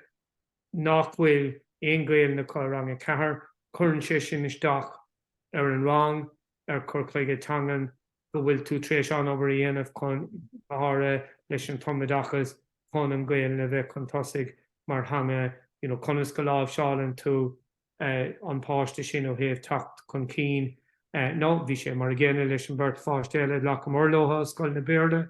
nach bhfuil éon gael na cá rang a cethar churann sé sin isteach an rang chur chuige Tugann go bhfuil tú tréis an obair dhéanamh chun áthra leis an tomadachas chun an Gaeilge bheith chun tosaigh mar hanga conas go lámh seálann tú an páiste sin ó thaobh tacht chun cín nó bhí sé mar ggéine leis an beirt fáistéile le go mórlótha Scoileanna Béarla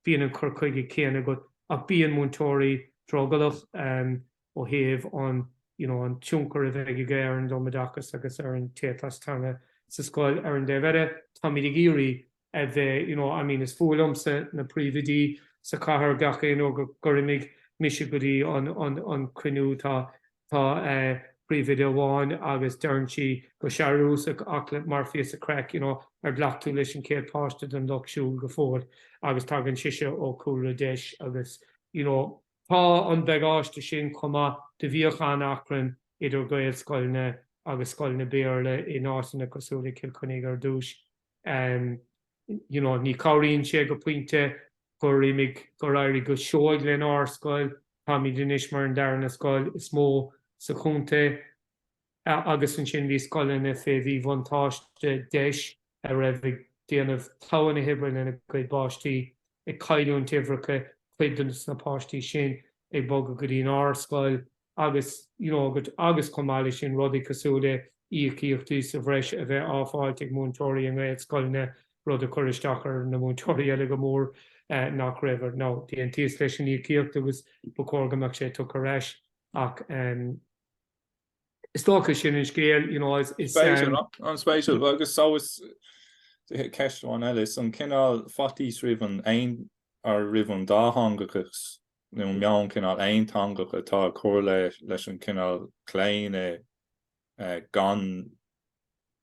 bíonn an chur chuige céanna go ach bíonn mhúinteoirí drogalach ó thaobh an an tiúncar a bheith i gcéir an domadachas agus an Theas tanga sa scoil an de tá míad gCiarraí a bheith is fuailmsa na príomhidí sa chathair gacha ó gur imigh mise go dtí an cruinniú tá príomhide amháin agus dearntí go searús ach mar fios a craic ar ghlachtú leis an céad páiste den lochsúil go fóil agus tagann siise ó cúra deis agus tá an beagáiste sin chuma de bhíochán achrann idir Gaelscoileanna agus Scoileanna Béarla in ásanna cosúla cilchunigh ar dúis. Ní cabhraíonn sé go puinte gur imigh go raibh go seoig le árscoil tá míad inis mar an dearna scoil is mó sa chunta agus an sin bhí Scoileanna bhí bhaintáiste deis a raibh déanamh táhanna hibreann ina chuid báistí ag caidún tíomhracha chuideannas na páistí sin ag bogad go dtí an árscoil agus agus comála sin rudaí cosúla íogaíochtaí sa bhreis a bheith áfáilt ag mhúinteoirí an Gaelscoileanna rud a chuiristeach ar na mhúinteoirí eile go mór nach raibh nó dí an tíos leis an íogaíocht agus bocórgamach sé tu choréis ach is tócha sin in scéal is an spéisiúil agus sáwas ceistháin eile an cinál fatís riomh an ar riomh an dáthangachas meán cinál aontangacha tá chóir leis an cinál cléine gan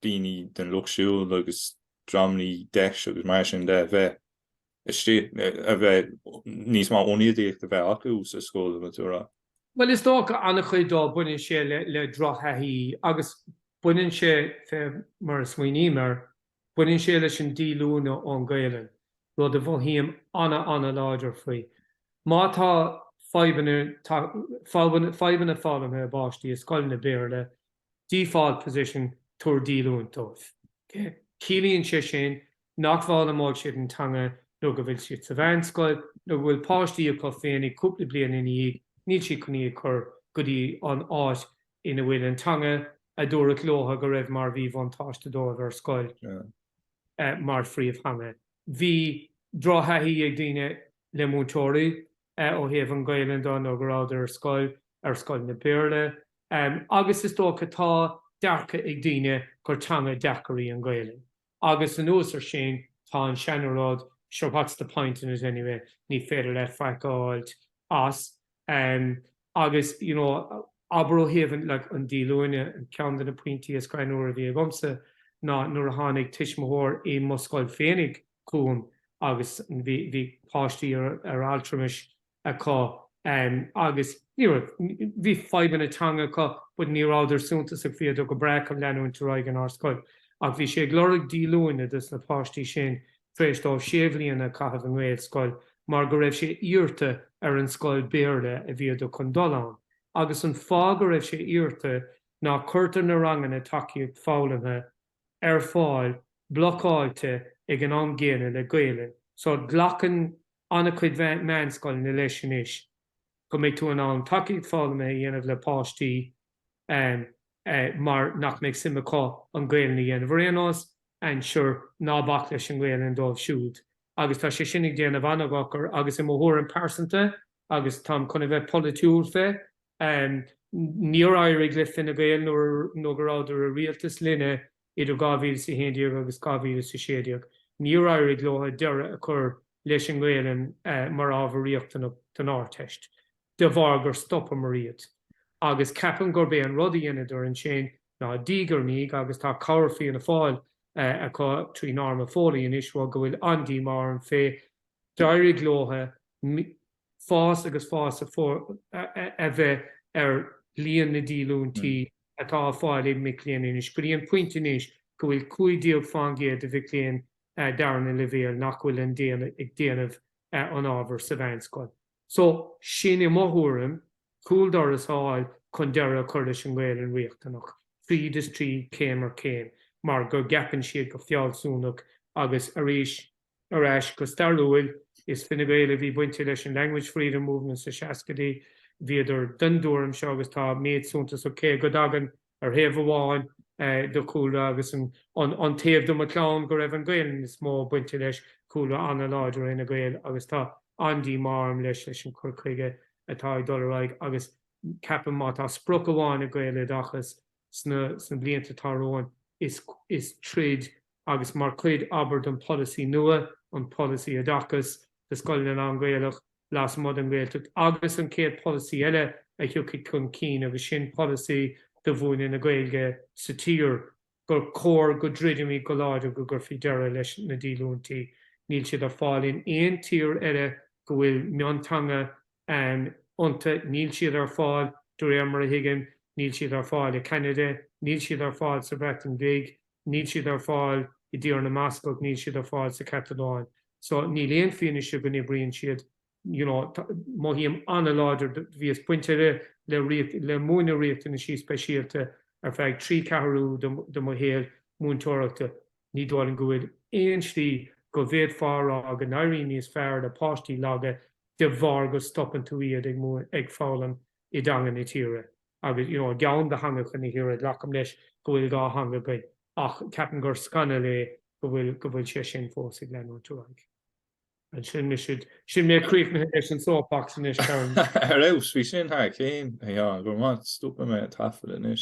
daoine den lochsúil agus dramnaí deis agus mar sin de bheith a bheith níos má óníodíocht a bheith acu sa scóla matúra. Well is tócha anna chuid dá buinn sé le drothaí agus buinn sé mar smaoiní mar buinn sé leis an dílúna ón Gaeilge rud a bhfuilhíam anna láidir faoi. Má tá fáibanna fálamthe báistí is Scoileanna Béarla default position túair dílún tóibh. Cílíonn sé sin nach bháil amháil siad an tanga nó go bhfuil siad sa bhainscoil nó bhfuil páistí a go féinnig cúpla bliain in íag níl si chuní chur go dtí an áit ina bhfuil an tanga a dúradh lótha go raibh mar bhí bhaintáiste dóibh ar scoil mar phríomhhoide. Bhí drothaí ag daoine le mhúinteoirí ó thaobh an Gaeilge nó go rád ar Scoileanna Béarla agus is tócha tá dearcha ag daoine gur tanga deachraí an Gaeilge. Agus an úsar sin tá an seanrád sure what's the point in it anyway, ní féidir le freiceáilt as agus abro haven like an dílúine an ceann na pointí a scainúir a bhí gomsa ná nuair a tháinig tuismóthir é moscáil féinnig cún agus bhí páistí ar altramis a cá agus bhí faibanna tanga cá bud ní ráidir súntas a fiad go brec an leanún tuaig an árscoil ach bhí sé glóric dílúine dus na páistí sin tréistáh séhlíonna caithfh an Gaelscoil mar go raibh sé íorta ar an Scoil Béarla a bhíad chun dulán. Agus an fá go raibh sé íorta ná chuirtar na ranganna takeíocht fálamthe ar fáil blocáilte ag an am-géine le Gaeilge. So ghlachan anna chuid meánscoil na leis sin is. Go méid tú an am takeíocht fálamthe dhéanamh le páistí mar nach méid simachá an Gaeilge dhéanamh rianús an sure nábach leis an Gaeilge an dóibh siúd. Agus tá sé sinnig déanamh anagachar agus i mthór an persanta agus tá chuna bheith politúil fé níor éirí glyfin na Gaeilge nó go ráidir a rialtas linne idir 2011 agus 2016. Níor éirí glótha deire a chur leis an Gaeilge mar ábharíocht den áirteist. De bhar gur stoppa mar riad. Agus ceapan gur bé an rudaí idir an sin ná dígur níg agus tá cabhar fií na fáil a trí náma fólaí in isá go bhfuil andí mar an fé dairí glótha fás agus fás a bheith ar líon na dílúntí atá fáil ag micléan inis. Go dtí an puinte inis go bhfuil cuidíobh fangéad a bheith léon dearna le bhéal nach bhfuil an ag déanamh an ábhar sa bhainscoil. So sin i mthúram cúil doras háil chun deire chuir leis an Gaeilge an riachtanach. tríd is trí céim ar céim, mar gur gapan siad go fiallsúnach agus arís go starlúil is finna gaile bhí buinte leis an Language Freedom Movement sa seascadaí, bhíidir dundúram seo agus tá méid súntas ó cé go dagan ar thaobh amháin do cúla agus an taobh do maclán go raibh an Gael is mó buinte leis cúla anna láidir ina Gael agus tá andí marm leis leis an curcaige atá ag doraig agus ceapan má tá spruc amháin a Gael dachas sna blianta táróin is tríd agus mar chuid aber don policy nua an policy a dachas de Scoileanna Gaeltachta las mod an Gaeltacht agus an céad policy eile a thiúcaigh chun cín agus sin policy de bhuain ina Gaeilge sa tír gur cór go dridimí go láidir go gur fideire leis na dílúntaí. Níl siad ar fáil in aon tír eile go bhfuil meontanga ionta níl siad ar fáil dúir mar a higgin, níl siad ar fáil i Canada, níl siad ar fáil sa Breton Big, níl siad ar fáil i dtír na Mascot, níl siad ar fáil sa Cataláin. So níl aon fianna siad go bríonn siad má híam anna láidir bhíos pointe le múna riachta na sí speisialta ar feadh trí ceathrú do mo héal mhúinteoireachta ní dóil an gcuid aon slí go bhéad fárá go éirí níos fearr de páistí lága de bhar go stoppan tú iad ag fálam i dagan i tíre. Agus geann de hangach in hiad lecham leis go bhfuil gá hanga go ach ceapan gur scanna le go bhfuil sé sin fós ag lenú túraig. And sin mé críoch leis an sópach san is ceann. Ar aus bhí sin ha céim gur má stúpa mé a tafel in is.